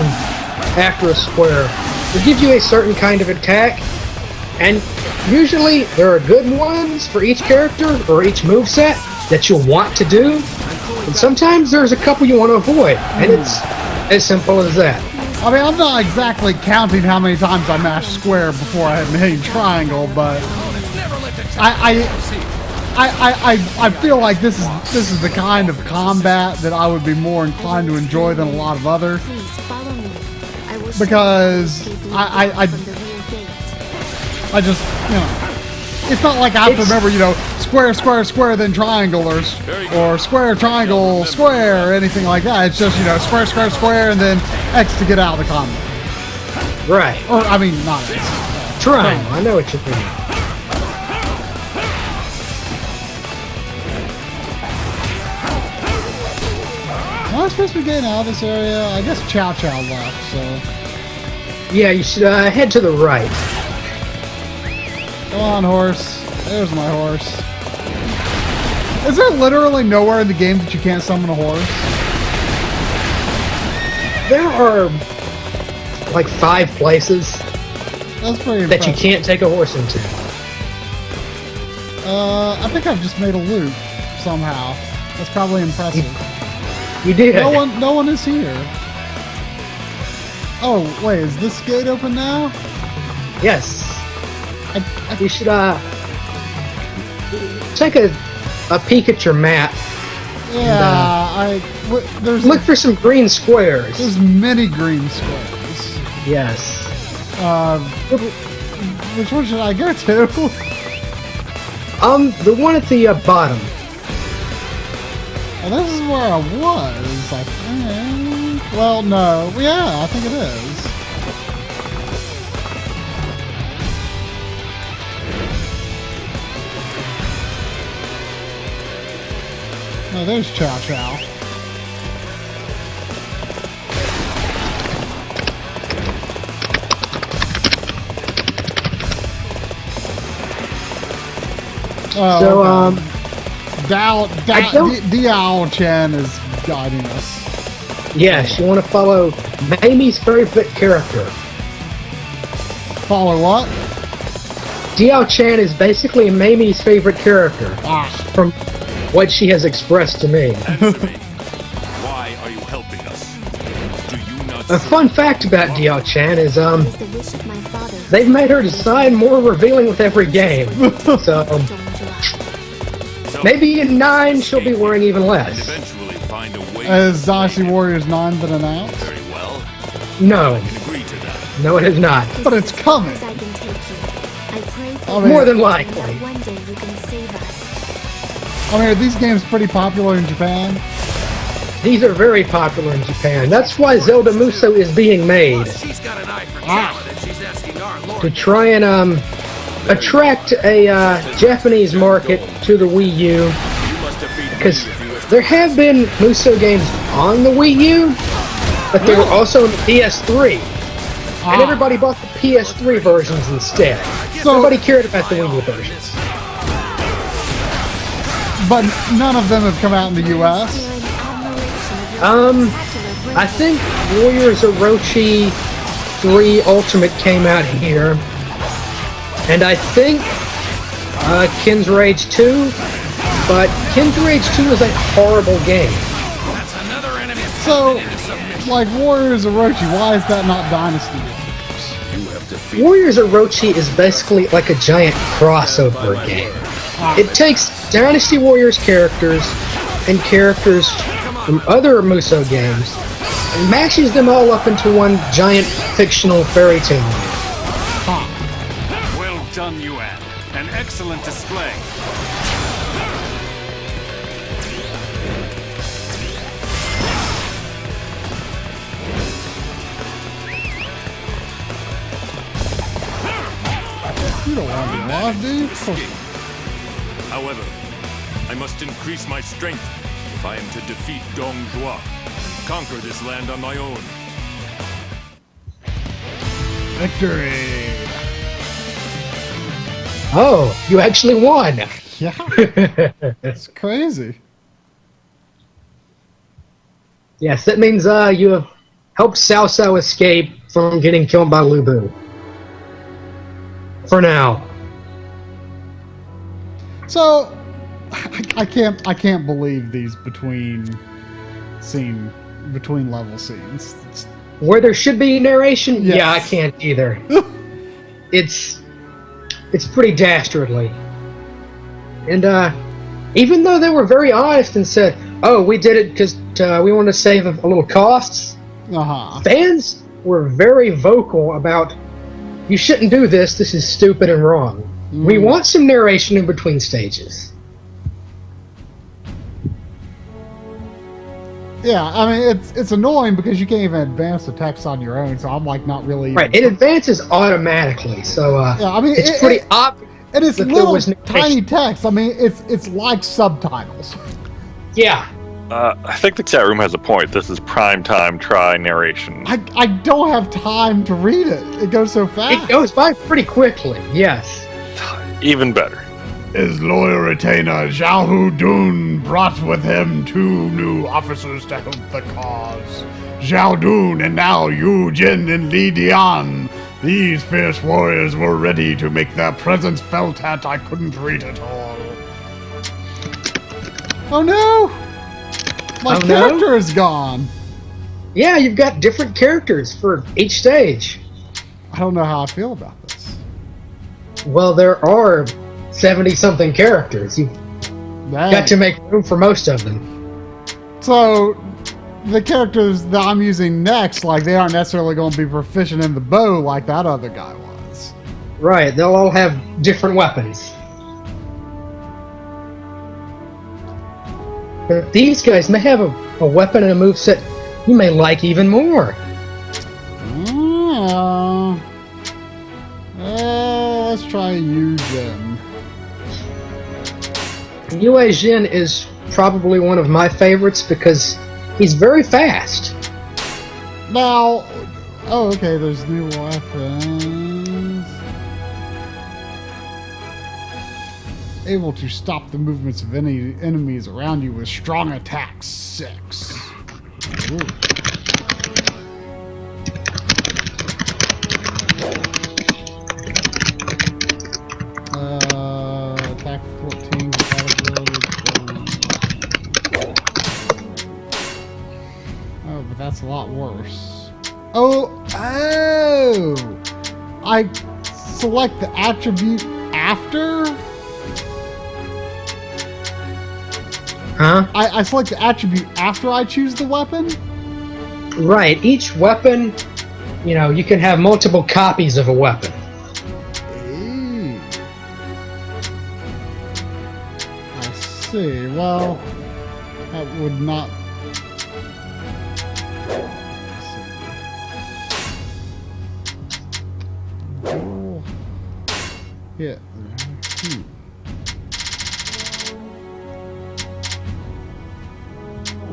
after a square will give you a certain kind of attack, and usually there are good ones for each character or each moveset that you'll want to do, and sometimes there's a couple you want to avoid, and it's as simple as that. I mean, I'm not exactly counting how many times I mashed square before I had made triangle, but I feel like this is the kind of combat that I would be more inclined to enjoy than a lot of other. Because I just, it's not like I have to remember, square, square, square, then triangle, or square, triangle, square, or anything like that. It's just, square, square, square, and then X to get out of the combo. Right. Or, I mean, not X. Triangle, I know what you mean. Am I supposed to be getting out of this area? I guess Chow Chow left, so... Yeah, you should head to the right. Come on, horse. There's my horse. Is there literally nowhere in the game that you can't summon a horse? There are like 5 places That's pretty impressive. that you can't take a horse into. I think I've just made a loop somehow. That's probably impressive. You did. No one is here. Oh, wait, is this gate open now? Yes. You should take a peek at your map. Yeah, there's look for some green squares. There's many green squares. Yes. Which one should I go to? The one at the bottom. Well, this is where I was, I think. Well, no. Yeah, I think it is. No, there's Chow Chow. Oh, so, Diao Chen is guiding us. Yes, you want to follow Mamie's favorite character. Follow what? Diao-chan is basically Mamie's favorite character, from what she has expressed to me. Answer me. Why are you helping us? Do you not A fun fact about Diao-chan is, It is the wish of my father. they've made her design more revealing with every game. So, maybe in 9 she'll be wearing even less. eventually find a way? Has Dynasty Warriors 9 been announced? Very well. No, I can agree to that. no it is not. But it's coming. As I can take you. I pray for I mean- More than you likely. that one day you can save us. I mean, are these games pretty popular in Japan? These are very popular in Japan. That's why Zelda Muso is being made. She's got an eye for talent, and she's asking our Lord. To try and attract a Japanese market to the Wii U, You must defeat me because if you wish. there have been Muso games on the Wii U, but they were also on the PS3, and everybody bought the PS3 versions instead. So- Nobody cared about the Wii U versions. But none of them have come out in the US. Fear and admiration of your spectacular I bravery. think Warriors Orochi 3 Ultimate came out here, and I think Kin's Rage 2, but Kin's Rage 2 is a horrible game. That's another enemy So, into submission. like Warriors Orochi, why is that not Dynasty? You have defeated. Warriors Orochi is basically like a giant crossover game. It takes Dynasty Warriors characters and characters from other Muso games and mashes them all up into one giant fictional fairy tale. Well done, Yuan. An excellent display. You don't want to be lost, dude. However, I must increase my strength if I am to defeat Dong Zhuo and conquer this land on my own. Victory! Oh, you actually won! Yeah, it's crazy. Yes, that means you have helped Cao Cao escape from getting killed by Lu Bu. For now. So, I can't believe these between level scenes. Where there should be narration? Yes. Yeah, I can't either. It's pretty dastardly. And even though they were very honest and said, "Oh, we did it because we want to save a little costs," fans were very vocal about, "You shouldn't do this. This is stupid and wrong. We want some narration in between stages." Yeah, I mean it's annoying because you can't even advance the text on your own. So I'm like not really Right, it advances automatically, so Yeah, I mean it's pretty obvious. and it's that there little was narration. tiny text. I mean it's like subtitles. Yeah, I think the chat room has a point. This is prime time try narration. I don't have time to read it. It goes so fast. it goes by pretty quickly. Yes. Even better. His loyal retainer Zhao Hu Dun brought with him 2 new officers to help the cause. Zhao Dun and now Yu Jin and Li Dian. These fierce warriors were ready to make their presence felt at I couldn't read it all. Oh no! My Oh, no? character is gone. Yeah, you've got different characters for each stage. I don't know how I feel about this. Well, there are 70-something characters. You've got to make room for most of them. So, the characters that I'm using next, like, they aren't necessarily going to be proficient in the bow like that other guy was. Right, they'll all have different weapons. But these guys may have a weapon and a moveset you may like even more. Let's try Yu Jin. Yue Jin is probably one of my favorites because he's very fast. Now, oh, okay, there's new weapons. Able to stop the movements of any enemies around you with strong attacks 6. Ooh. Attack 14, compatibility. Oh, but that's a lot worse. Oh! I select the attribute after? Huh? I select the attribute after I choose the weapon? Right. Each weapon, you can have multiple copies of a weapon. Eee. I see. Well, that would not... Oh. Yeah.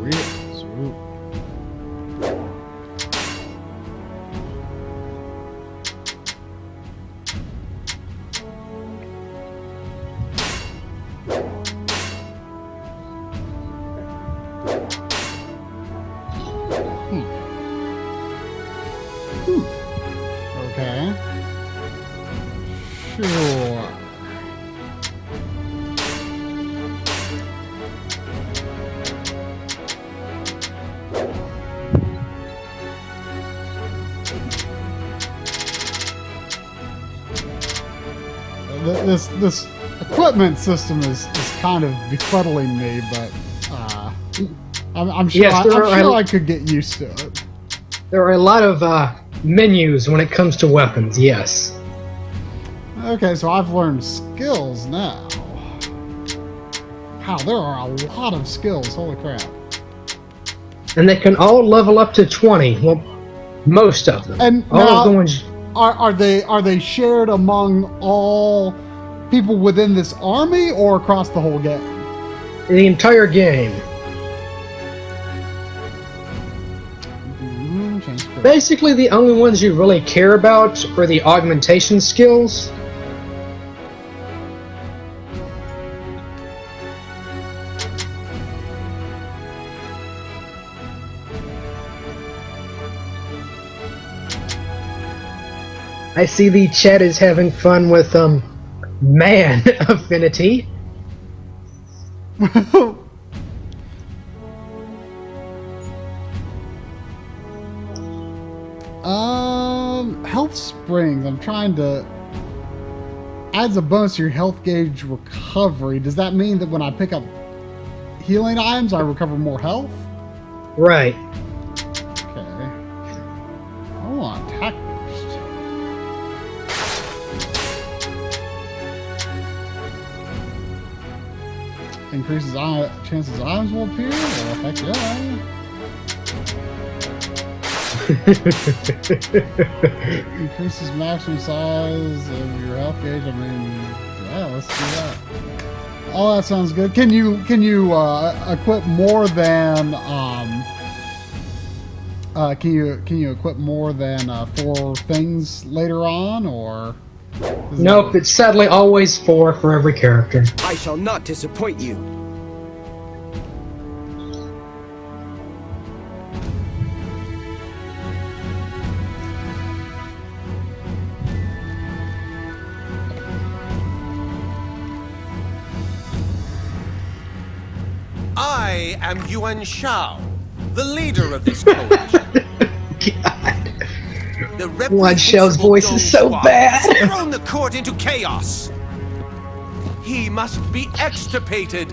Weird. Swoop. Okay. Sure. This equipment system is kind of befuddling me, but I'm sure Yes, I could get used to it. There are a lot of menus when it comes to weapons, yes. Okay, so I've learned skills now. Wow, there are a lot of skills. Holy crap. And they can all level up to 20. Well, most of them. And all now, of the ones... are they shared among all people within this army or across the whole game? The entire game. Basically, the only ones you really care about are the augmentation skills. I see the chat is having fun with man affinity. Health springs. I'm trying to adds a bonus to your health gauge recovery. Does that mean that when I pick up healing items, I recover more health? Right. Okay. I want to attack first. Increases chances items will appear? Well, heck yeah. Increases maximum size of your health gauge. I mean, yeah, let's do that. Oh, that sounds good. Can you equip more than can you equip more than 4 things later on, or? Nope, it's sadly always 4 for every character. I shall not disappoint you. I am Yuan Shao, the leader of this coalition. God. The Yuan Shao's voice is so bad. Has thrown the court into chaos. He must be extirpated.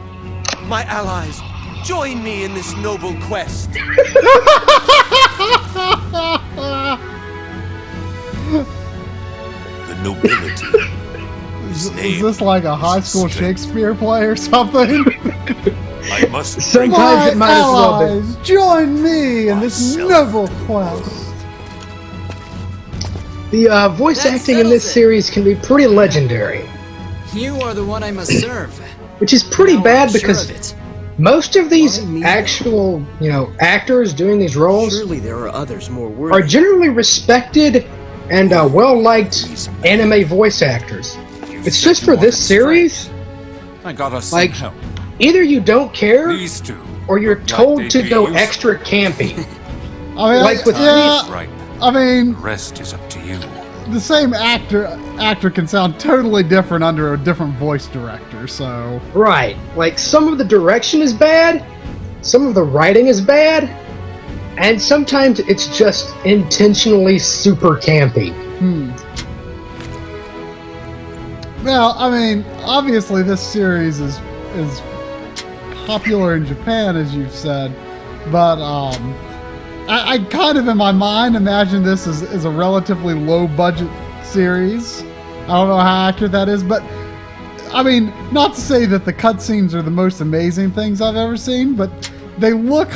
My allies, join me in this noble quest. The nobility. Is this like a high school Shakespeare play or something? I must sometimes it might as well be. Join me in this noble quest. The voice acting in this series can be pretty legendary. You are the one I must serve. Which is pretty Now bad I'm sure because of it. most of these actual, actors doing these roles Surely there are others more are worthy. generally respected and well-liked anime voice actors. It's just for this series, I got us like, some help. either you don't care, These two. or you're told to go extra campy. I mean, Like with yeah, Right. I mean, The rest is up to you. the same actor can sound totally different under a different voice director. So right, like some of the direction is bad, some of the writing is bad, and sometimes it's just intentionally super campy. Well, I mean, obviously this series is popular in Japan, as you've said, but I kind of in my mind imagine this as a relatively low budget series. I don't know how accurate that is, but I mean, not to say that the cutscenes are the most amazing things I've ever seen, but they look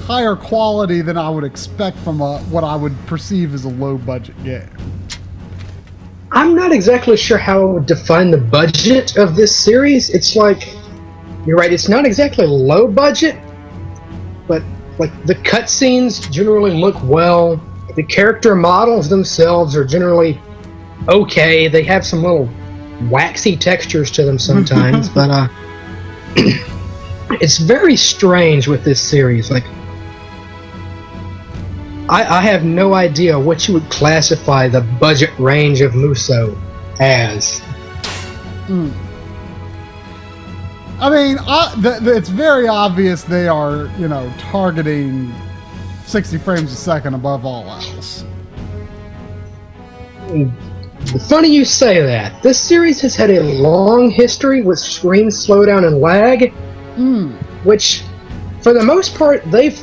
higher quality than I would expect from what I would perceive as a low budget game. I'm not exactly sure how I would define the budget of this series. It's like, you're right, it's not exactly low budget, but like the cutscenes generally look well. The character models themselves are generally okay. They have some little waxy textures to them sometimes, but it's very strange with this series. Like, I have no idea what you would classify the budget range of Muso as. I mean, it's very obvious they are, targeting 60 frames a second above all else. Funny you say that. This series has had a long history with screen slowdown and lag, which, for the most part, they've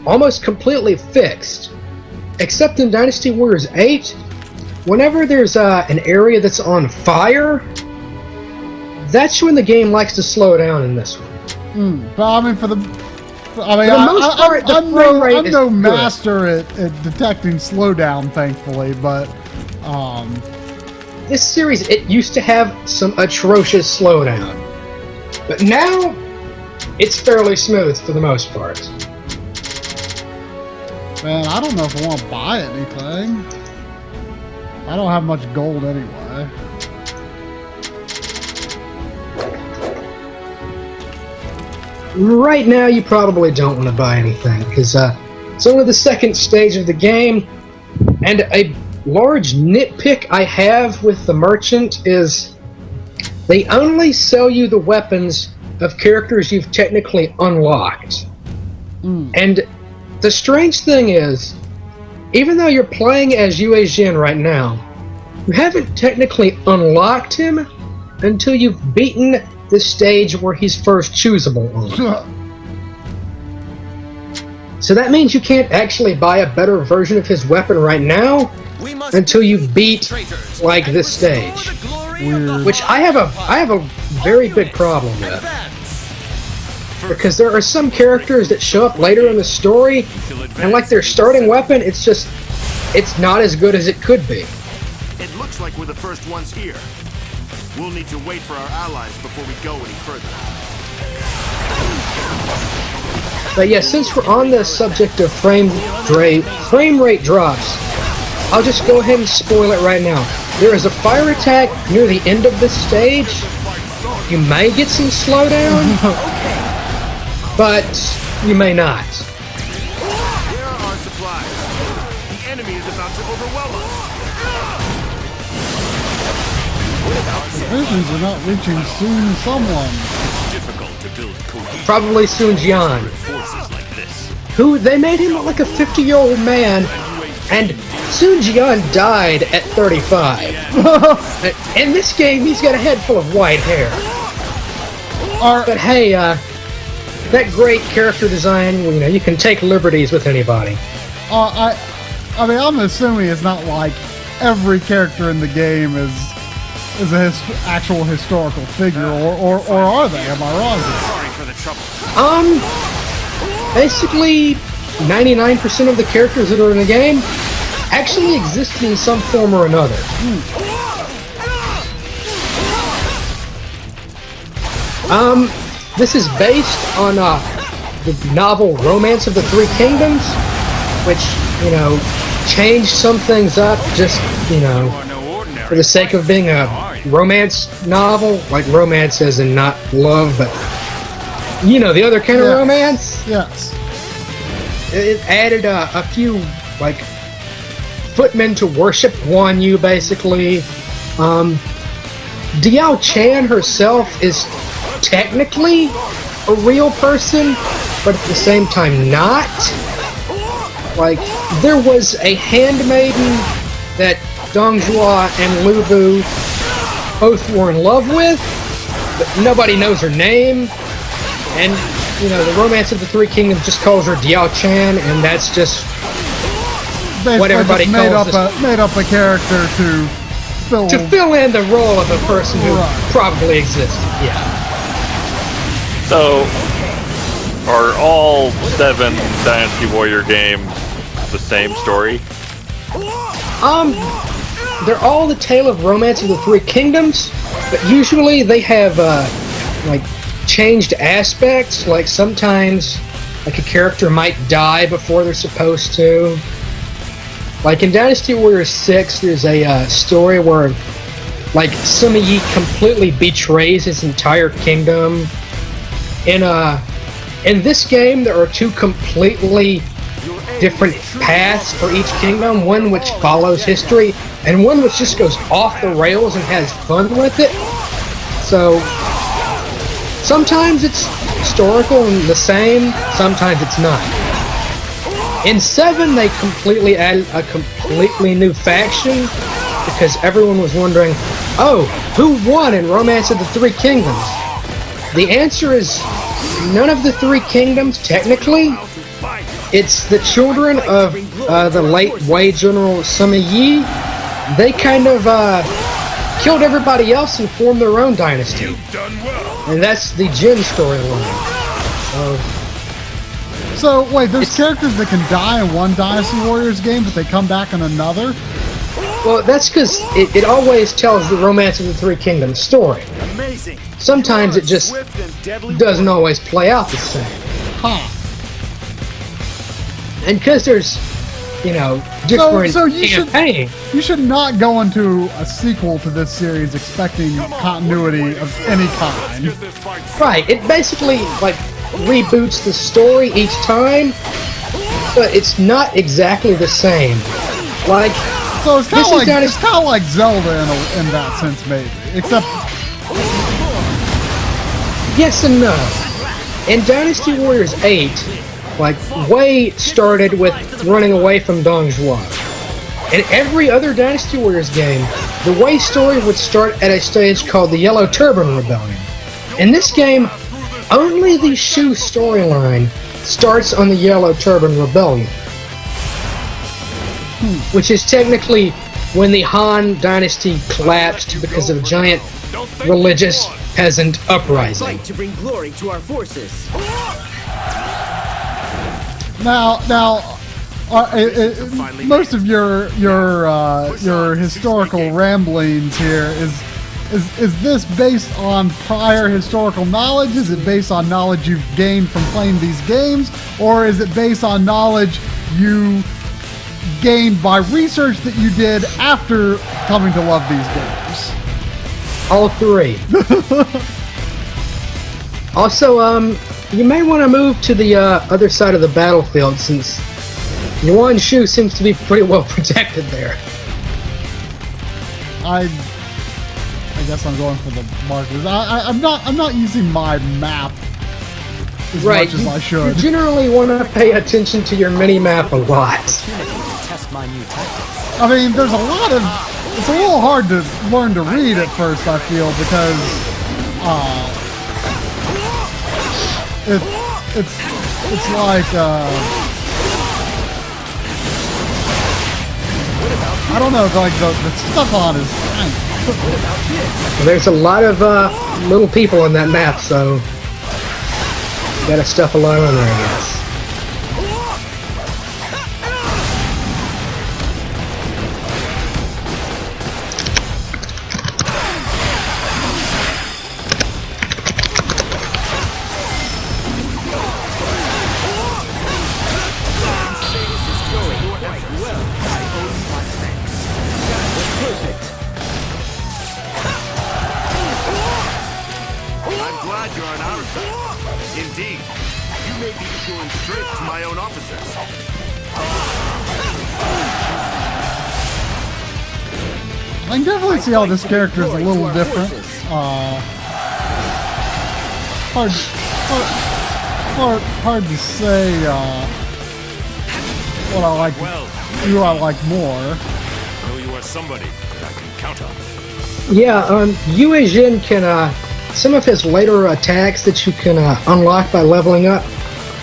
almost completely fixed. Except in Dynasty Warriors 8, whenever there's an area that's on fire, that's when the game likes to slow down in this one. But I mean, I'm no master at detecting slowdown, thankfully, but this series, it used to have some atrocious slowdown, but now it's fairly smooth for the most part. Man, I don't know if I want to buy anything. I don't have much gold anyway. Right now, you probably don't want to buy anything, because it's only the second stage of the game, and a large nitpick I have with the merchant is they only sell you the weapons of characters you've technically unlocked. And the strange thing is, even though you're playing as Yue Jin right now, you haven't technically unlocked him until you've beaten the stage where he's first choosable on. So that means you can't actually buy a better version of his weapon right now until you beat, like, this stage. Which I have a very big problem with. Because there are some characters that show up later in the story, and like their starting weapon, it's not as good as it could be. It looks like we're the first ones here. We'll need to wait for our allies before we go any further. But yeah, since we're on the subject of frame rate drops, I'll just go ahead and spoil it right now. There is a fire attack near the end of this stage. You may get some slowdown, but you may not. Where are our supplies? The enemy is about to overwhelm us. Provisions are not reaching soon someone. It's difficult to build cohesion. Probably Sun Jian. Forces like this. Who, they made him look like a 50-year-old man, and Sun Jian died at 35. In this game, he's got a head full of white hair. But hey, that great character design, you can take liberties with anybody. I mean, I'm assuming it's not like every character in the game is an actual historical figure, or are they? Am I wrong here? Sorry for the trouble. Basically, 99% of the characters that are in the game actually exist in some form or another. This is based on the novel Romance of the Three Kingdoms, which, changed some things up just, for the sake of being a romance novel, like romance as in not love, but the other kind of romance. Yes. It added a few footmen to worship Guan Yu, basically. Diao Chan herself is technically a real person, but at the same time not. Like, there was a handmaiden that Dong Zhuo and Lu Bu both were in love with, but nobody knows her name. And, you know, the Romance of the Three Kingdoms just calls her Diao Chan, and that's just Basically what everybody just made up a character to fill in the role of a person who probably existed. Yeah. So, are all 7 Dynasty Warrior games the same story? They're all the tale of Romance of the Three Kingdoms, but usually they have like changed aspects. Like sometimes, like a character might die before they're supposed to. Like in Dynasty Warriors 6, there's a story where, like, Sima Yi completely betrays his entire kingdom. In this game, there are 2 completely different paths for each kingdom. One which follows history, and one which just goes off the rails and has fun with it. So sometimes it's historical and the same, sometimes it's not. In 7, they completely added a completely new faction because everyone was wondering, oh, who won in Romance of the Three Kingdoms? The answer is none of the 3 kingdoms, technically. It's the children of the late Wei General Sima Yi. They kind of killed everybody else and formed their own dynasty. And that's the Jin storyline. So, wait, there's characters that can die in one Dynasty Warriors game, but they come back in another? Well, that's because it always tells the Romance of the Three Kingdoms story. Amazing. Sometimes it just doesn't always play out the same. Huh. And because there's, you know, different campaigns. You should not go into a sequel to this series expecting continuity of any kind. Right, it basically, like, reboots the story each time, but it's not exactly the same. Like, so it's kind of like Zelda in that sense, maybe. Except, yes and no. In Dynasty Warriors 8, like, Wei started with running away from Dong Zhuo. In every other Dynasty Warriors game, the Wei story would start at a stage called the Yellow Turban Rebellion. In this game, only the Shu storyline starts on the Yellow Turban Rebellion. Which is technically when the Han dynasty collapsed because of a giant religious peasant uprising. To bring glory to our forces. Now, most of your historical ramblings here is this based on prior historical knowledge? Is it based on knowledge you've gained from playing these games? Or is it based on knowledge you gained by research that you did after coming to love these games? All 3. Also, you may want to move to the other side of the battlefield since Yuan Shu seems to be pretty well protected there. I guess I'm going for the markers. I'm not using my map as much as I should. You generally want to pay attention to your mini-map a lot. I mean, there's a lot of... It's a little hard to learn to read at first, I feel, because... It's like... I don't know, like the stuff on is tiny. There's a lot of little people on that map, so you gotta stuff a lot on there, I guess. I can definitely see how this character is a little different. Hard to say what I like, who I like more. I know you are somebody that I can count on. Yeah, Yue Jin can, some of his later attacks that you can unlock by leveling up,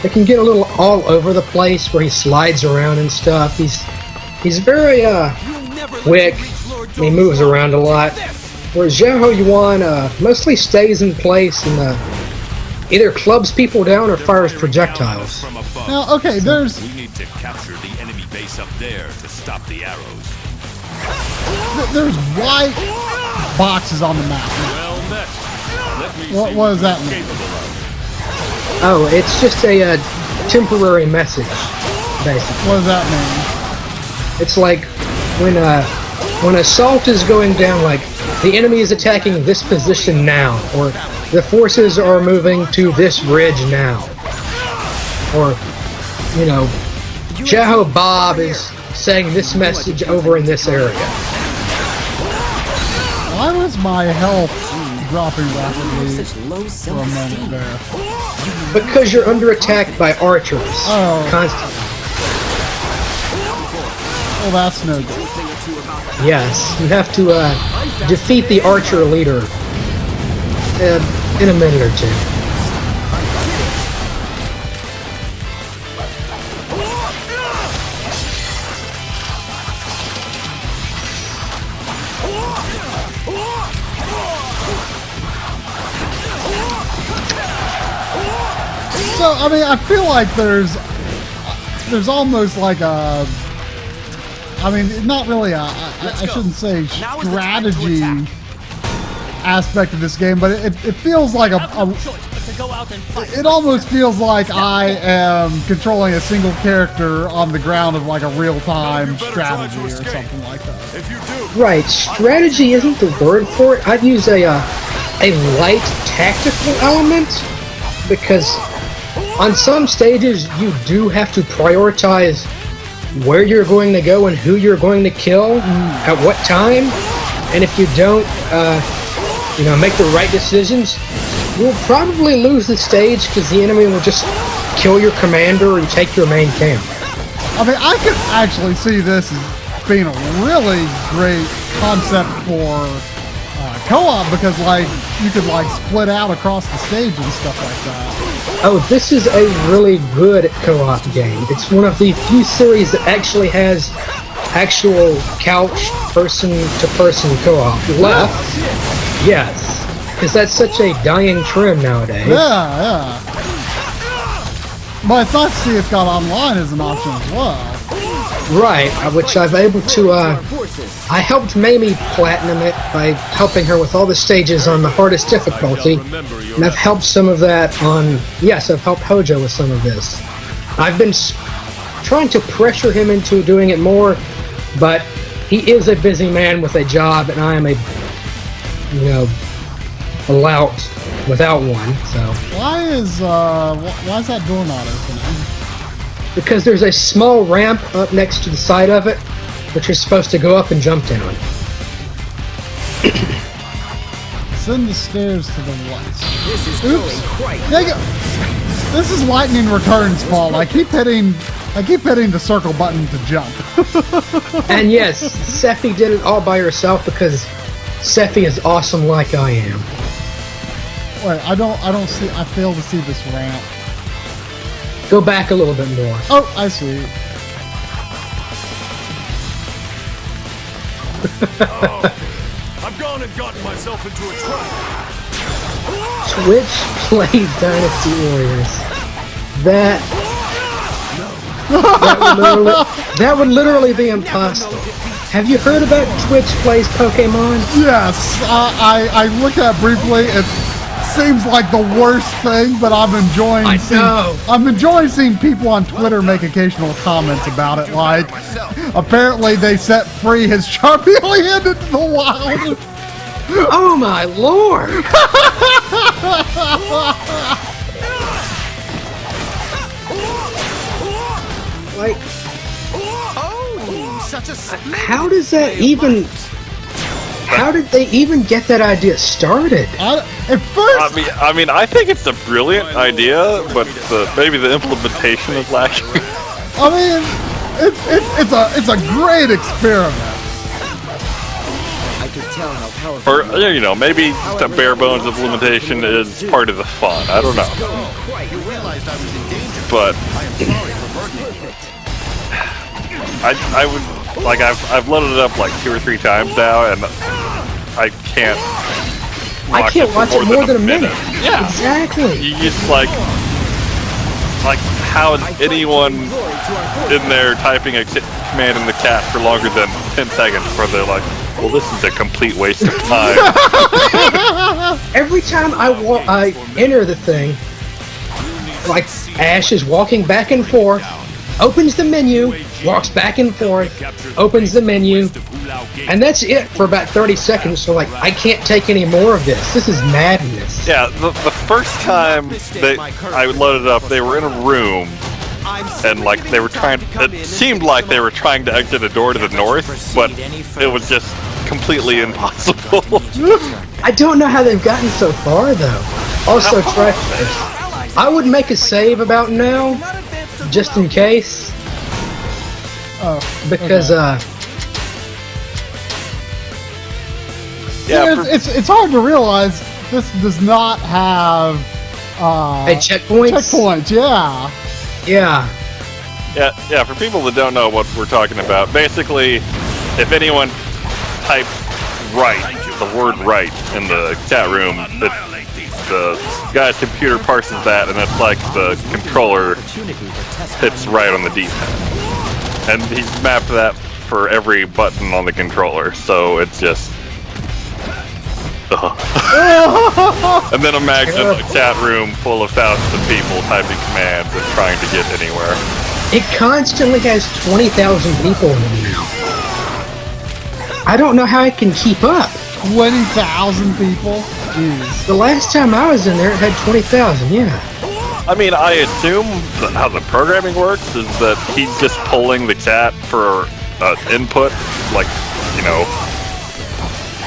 it can get a little all over the place where he slides around and stuff. He's very quick, and he moves around a lot. Whereas Xiahou Yuan mostly stays in place and either clubs people down or fires projectiles. Now, okay, there's... We need to capture the enemy base up there to stop the arrows. There's white boxes on the map. Well met. Let me What does that mean? Oh, it's just a temporary message, basically. What does that mean? It's like when assault is going down, like the enemy is attacking this position now, or the forces are moving to this ridge now, or Xiahou Bob is saying this message over in this area. Why was my health dropping rapidly for a moment there? Because you're under attack by archers. Oh. Constantly. Well, that's no good. Yes, you have to defeat the archer leader in a minute or two. So, I mean, I feel like there's almost like a... I mean, not really a... I shouldn't say strategy aspect of this game, but it feels like it almost feels like I am controlling a single character on the ground of like a real-time strategy or something like that. Right, strategy isn't the word for it. I'd use a light tactical element, because on some stages you do have to prioritize where you're going to go and who you're going to kill at what time, and if you don't make the right decisions, you'll probably lose the stage because the enemy will just kill your commander or take your main camp. I mean, I could actually see this as being a really great concept for co-op, because like you could like split out across the stage and stuff like that. Oh, this is a really good co-op game. It's one of the few series that actually has actual couch person-to-person co-op left. Yes, because that's such a dying trend nowadays. Yeah. But it's nice to see it's got online as an option as well. Right, which I've able to, I helped Mamie platinum it by helping her with all the stages on the hardest difficulty, and I've helped some of that on, yes, I've helped Hojo with some of this. I've been trying to pressure him into doing it more, but he is a busy man with a job, and I am a lout without one, so. Why is that door not opening? Because there's a small ramp up next to the side of it, which you're supposed to go up and jump down. Send the stairs to the west. Oops. This is Lightning Returns' fault. I keep hitting the circle button to jump. And yes, Sephi did it all by herself because Sephi is awesome like I am. Wait, I fail to see this ramp. Go back a little bit more. Oh, I see. I've gone and gotten myself into a trap. Twitch plays Dynasty Warriors. That would literally be impossible. Have you heard about Twitch plays Pokemon? Yes, I looked at it briefly. It seems like the worst thing, but I'm enjoying seeing people on Twitter make occasional comments about it. Like, apparently they set free his Charmeleon into the wild. Oh my lord! Like, Oh, such a how does that even? How did they even get that idea started? At first, I mean, I think it's a brilliant idea, but maybe the implementation is lacking. I mean, it's a great experiment. I can tell how powerful. Or maybe the bare bones implementation is part of the fun. I don't know. You realized I was in danger. But I am sorry for burdening you. I would like I've loaded it up like 2 or 3 times now, and I can't. I can't watch it more than a minute. Yeah, exactly. You just like how is anyone in there typing a command in the chat for longer than 10 seconds before they're like, well, this is a complete waste of time. Every time I enter the thing, like Ash is walking back and forth, opens the menu, walks back and forth, opens the menu, and that's it for about 30 seconds. So like, I can't take any more of this. This is madness. Yeah, the first time I loaded it up, they were in a room, and like they were trying. It seemed like they were trying to exit a door to the north, but it was just completely impossible. I don't know how they've gotten so far though. Also, I would make a save about now, just in case. Because it's hard to realize this does not have checkpoints. Checkpoints, yeah. Yeah. Yeah. For people that don't know what we're talking about, basically, if anyone types "right," the word "right" in the chat room, the guy's computer parses that, and it's like the controller hits right on the D-pad. And he's mapped that for every button on the controller, so it's just... And then imagine a chat room full of thousands of people typing commands and trying to get anywhere. It constantly has 20,000 people in it now. I don't know how it can keep up. 20,000 people? Jeez. The last time I was in there, it had 20,000, yeah. I mean, I assume how the programming works is that he's just pulling the chat for input, like,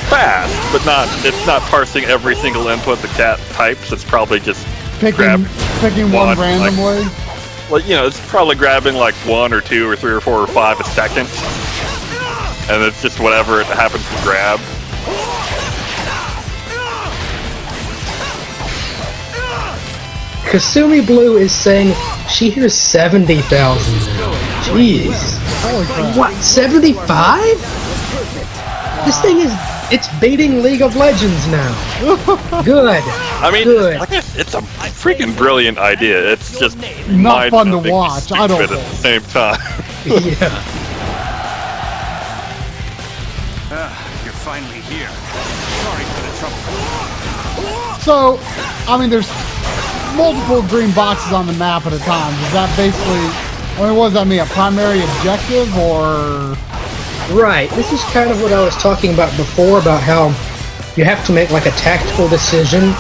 fast, but it's not parsing every single input the cat types. It's probably just picking one randomly. It's probably grabbing like 1 or 2 or 3 or 4 or 5 a second, and it's just whatever it happens to grab. Kasumi Blue is saying she hears 70,000. Jeez. Holy crap. What, 75? This thing it's beating League of Legends now. Good. I mean, good. It's a freaking brilliant idea. It's just not fun to watch. I don't at the same time. Yeah. You're finally here. Sorry for the trouble. So, I mean, there's multiple green boxes on the map at a time. Is that basically, what does that mean? A primary objective, or? Right. This is kind of what I was talking about before, about how you have to make like a tactical decision,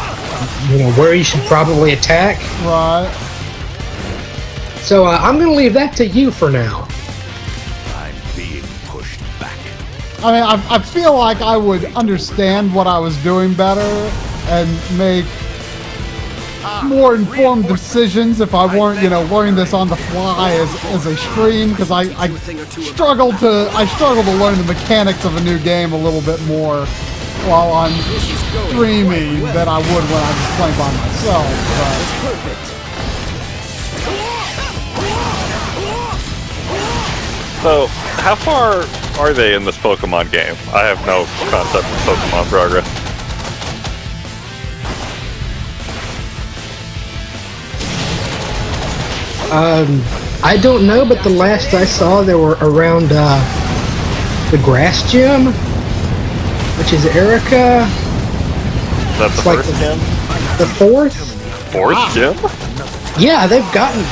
where you should probably attack. Right. So I'm going to leave that to you for now. I'm being pushed back. I mean, I feel like I would understand what I was doing better and make more informed decisions if I weren't, learning this on the fly as a stream, because I struggle to learn the mechanics of a new game a little bit more while I'm streaming than I would when I was playing by myself. So, how far are they in this Pokemon game? I have no concept of Pokemon progress. I don't know, but the last I saw, they were around the grass gym, which is Erica. That's the first gym? The fourth? Fourth gym? Yeah, they've gotten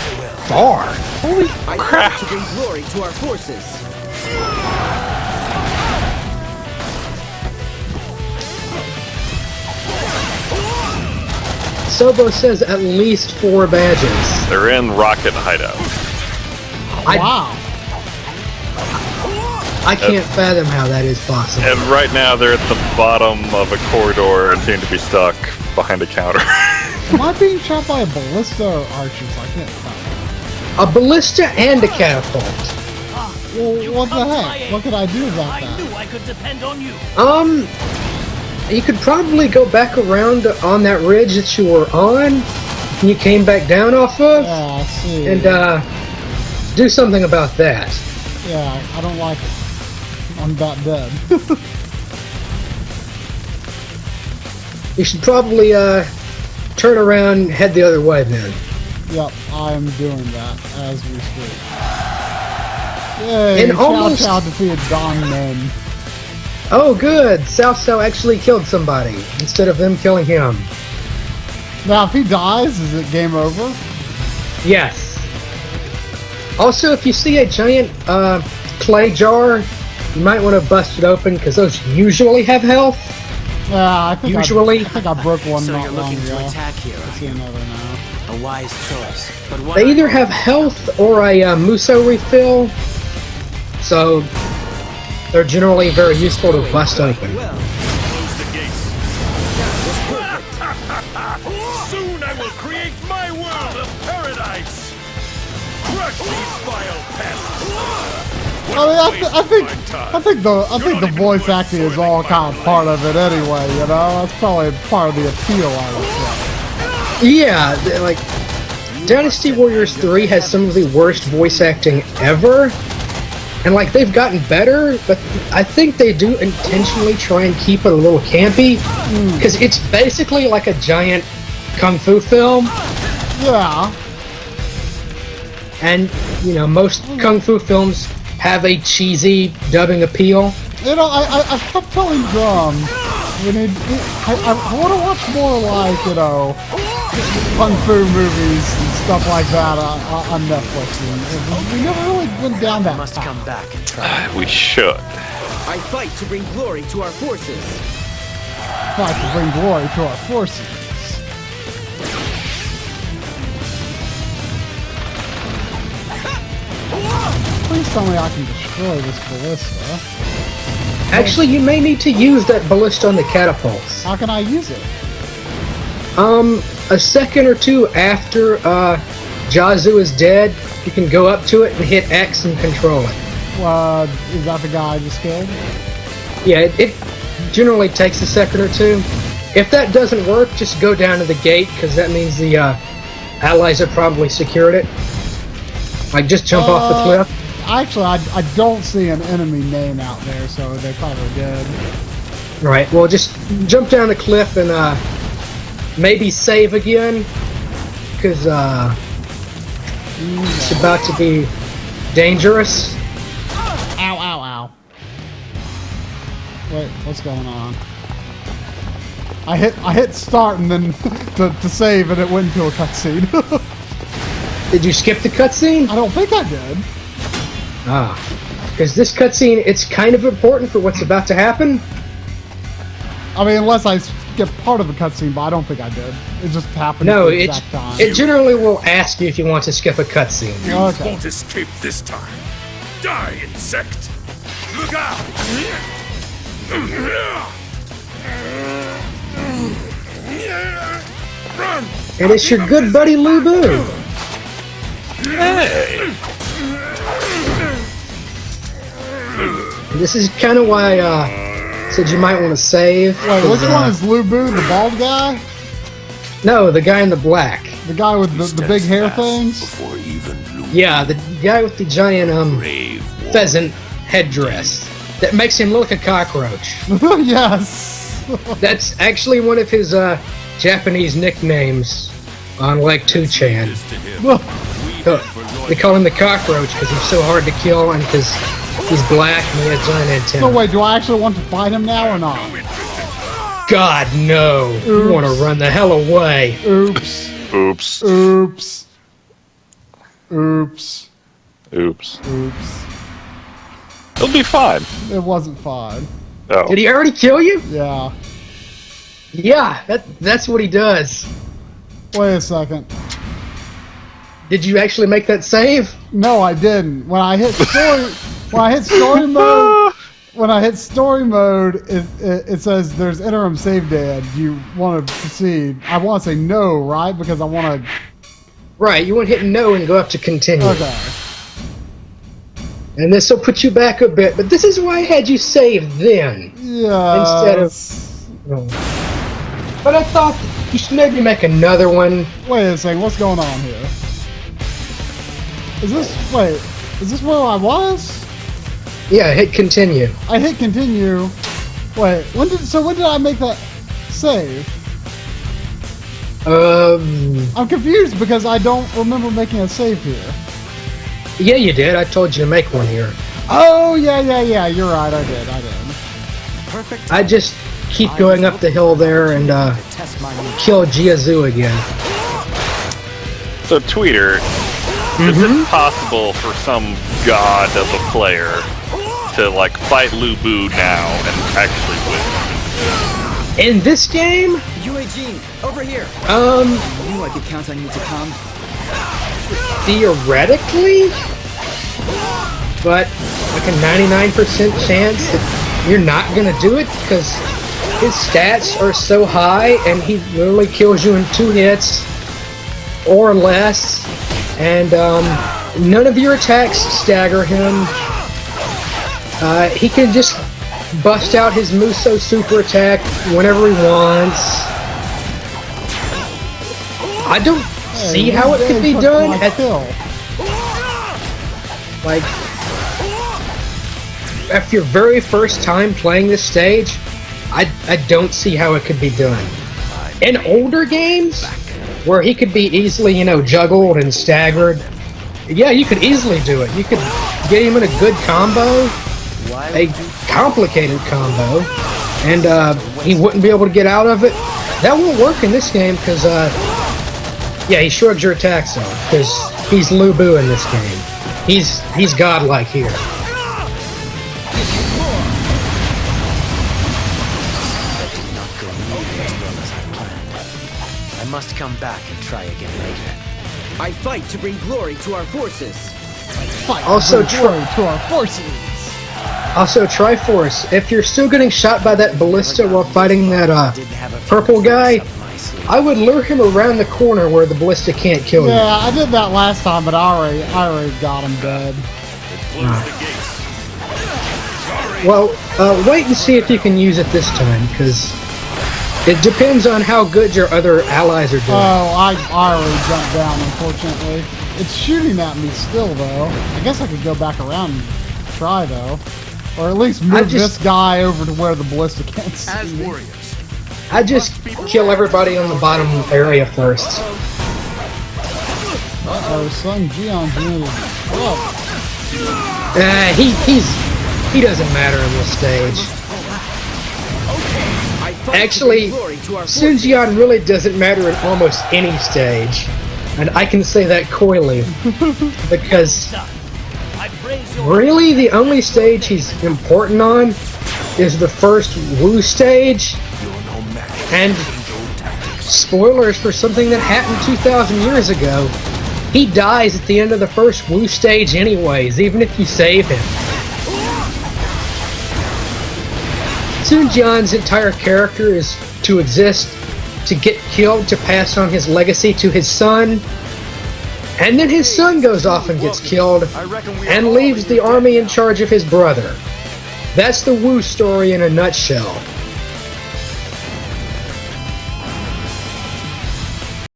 far. Holy crap! To bring glory to our forces. Sobo says at least 4 badges. They're in Rocket Hideout. Wow. I can't fathom how that is possible. And right now they're at the bottom of a corridor and seem to be stuck behind a counter. Am I being shot by a ballista or archers? I can't tell. A ballista and a catapult. Well, what the heck? What could I do about that? I knew I could depend on you. You could probably go back around on that ridge that you were on, and you came back down off of, Yeah, I see. and do something about that. Yeah, I don't like it. I'm about dead. You should probably turn around and head the other way then. Yep, I'm doing that as we speak. Yay, And almost- Chow defeated Don Men. Oh good, Cao Cao actually killed somebody, instead of them killing him. Now, if he dies, is it game over? Yes. Also, if you see a giant clay jar, you might want to bust it open, because those usually have health. Yeah, I think Usually. I think I broke one So not you're long looking ago. to attack here, I are see you? another now. A wise choice. But what They either have health or a Muso refill, so they're generally very useful to bust open. Close the gates. Soon I will create my world of paradise. Crush these vile pests. I think the voice acting is all kind of part of it anyway. You know, that's probably part of the appeal, I would say. Yeah, like Dynasty Warriors 3 has some of the worst voice acting ever, and like they've gotten better, but I think they do intentionally try and keep it a little campy, because it's basically like a giant kung fu film, Yeah. and you know most kung fu films have a cheesy dubbing appeal. You know, I kept telling Drum, I want to watch more like, you know, kung fu movies and stuff like that on Netflix. And we never really went down that must path. come back and try. We should. I fight to bring glory to our forces. Fight to bring glory to our forces. Please tell me I can destroy this ballista. Actually, you may need to use that ballista on the catapults. How can I use it? A second or two after Jazu is dead, you can go up to it and hit X and control it. Is that the guy I just killed? Yeah, it generally takes a second or two. If that doesn't work, just go down to the gate, because that means the allies have probably secured it. Like, just jump off the cliff. Actually, I don't see an enemy name out there, so they probably did. Right, well, just jump down the cliff and maybe save again, because it's about to be dangerous. Ow, ow, ow. Wait, what's going on? I hit start and then to save, and it went into a cutscene. Did you skip the cutscene? I don't think I did. Because this cutscene, it's kind of important for what's about to happen. I mean, unless I skip part of the cutscene, but I don't think I did. It just happened No, at the exact time. it generally will ask you if you want to skip a cutscene. Okay. Won't escape this time. Die, insect! Look out! Run! And it's your good buddy Lu Bu. Hey! This is kind of why I said you might want to save. Wait, which one is Lu Bu, the bald guy? No, the guy in the black. The guy with the big hair things? Before even Yeah, the guy with the giant pheasant headdress that makes him look like a cockroach. Yes. That's actually one of his Japanese nicknames on Lake 2chan. They call him the cockroach because he's so hard to kill and because he's black and he has giant antennae. So wait, do I actually want to fight him now or not? God, no. You want to run the hell away. Oops. Oops. Oops. Oops. Oops. Oops. It'll be fine. It wasn't fine. Oh. Did he already kill you? Yeah. Yeah, that's what he does. Wait a second. Did you actually make that save? No, I didn't. When I hit story, when I hit story mode, it says there's interim save data. Do you want to proceed? I want to say no, right? Because I want to. Right, you want to hit no and go up to continue. Okay. And this will put you back a bit, but this is why I had you save then. Yeah. Instead of. But I thought you should maybe make another one. Wait a second, what's going on here? Is this where I was? Yeah, hit continue. I hit continue. Wait, when did I make that save? I'm confused because I don't remember making a save here. Yeah, you did. I told you to make one here. Oh, yeah. You're right. I did. Perfect. I just keep going up the hill there and kill Jiazu again. So, Tweeter, is it possible for some god of a player to, like, fight Lu Bu now and actually win? In this game? Yue Jin, over here. I knew I could count on you to come. Theoretically? But, like a 99% chance that you're not gonna do it because his stats are so high and he literally kills you in 2 hits or less, and none of your attacks stagger him. He can just bust out his Muso super attack whenever he wants. I don't see how it could be done like after your very first time playing this stage. I don't see how it could be done. In older games, where he could be easily, juggled and staggered, yeah, you could easily do it. You could get him in a good combo, a complicated combo, and he wouldn't be able to get out of it. That won't work in this game because, yeah, he shrugs your attacks off because he's Lu Bu in this game. He's godlike here. I must come back and try again later. I fight to bring glory to our forces. Also, Triforce, if you're still getting shot by that ballista while fighting that purple guy, I would lure him around the corner where the ballista can't kill you. Yeah, I did that last time, but I already got him dead. Well, wait and see if you can use it this time, because it depends on how good your other allies are doing. Oh, I already jumped down, unfortunately. It's shooting at me still, though. I guess I could go back around and try, though. Or at least move this guy over to where the ballista can't see. As warriors, I just kill everybody on the bottom area first. Uh-oh, Sun Jian's nearly He doesn't matter in this stage. Actually, Sun Jian really doesn't matter in almost any stage. And I can say that coyly. Because really the only stage he's important on is the first Wu stage. And spoilers for something that happened 2,000 years ago, he dies at the end of the first Wu stage anyways, even if you save him. Sun Jian's entire character is to exist, to get killed, to pass on his legacy to his son, and then his son goes off and gets killed, and leaves the army in charge of his brother. That's the Wu story in a nutshell.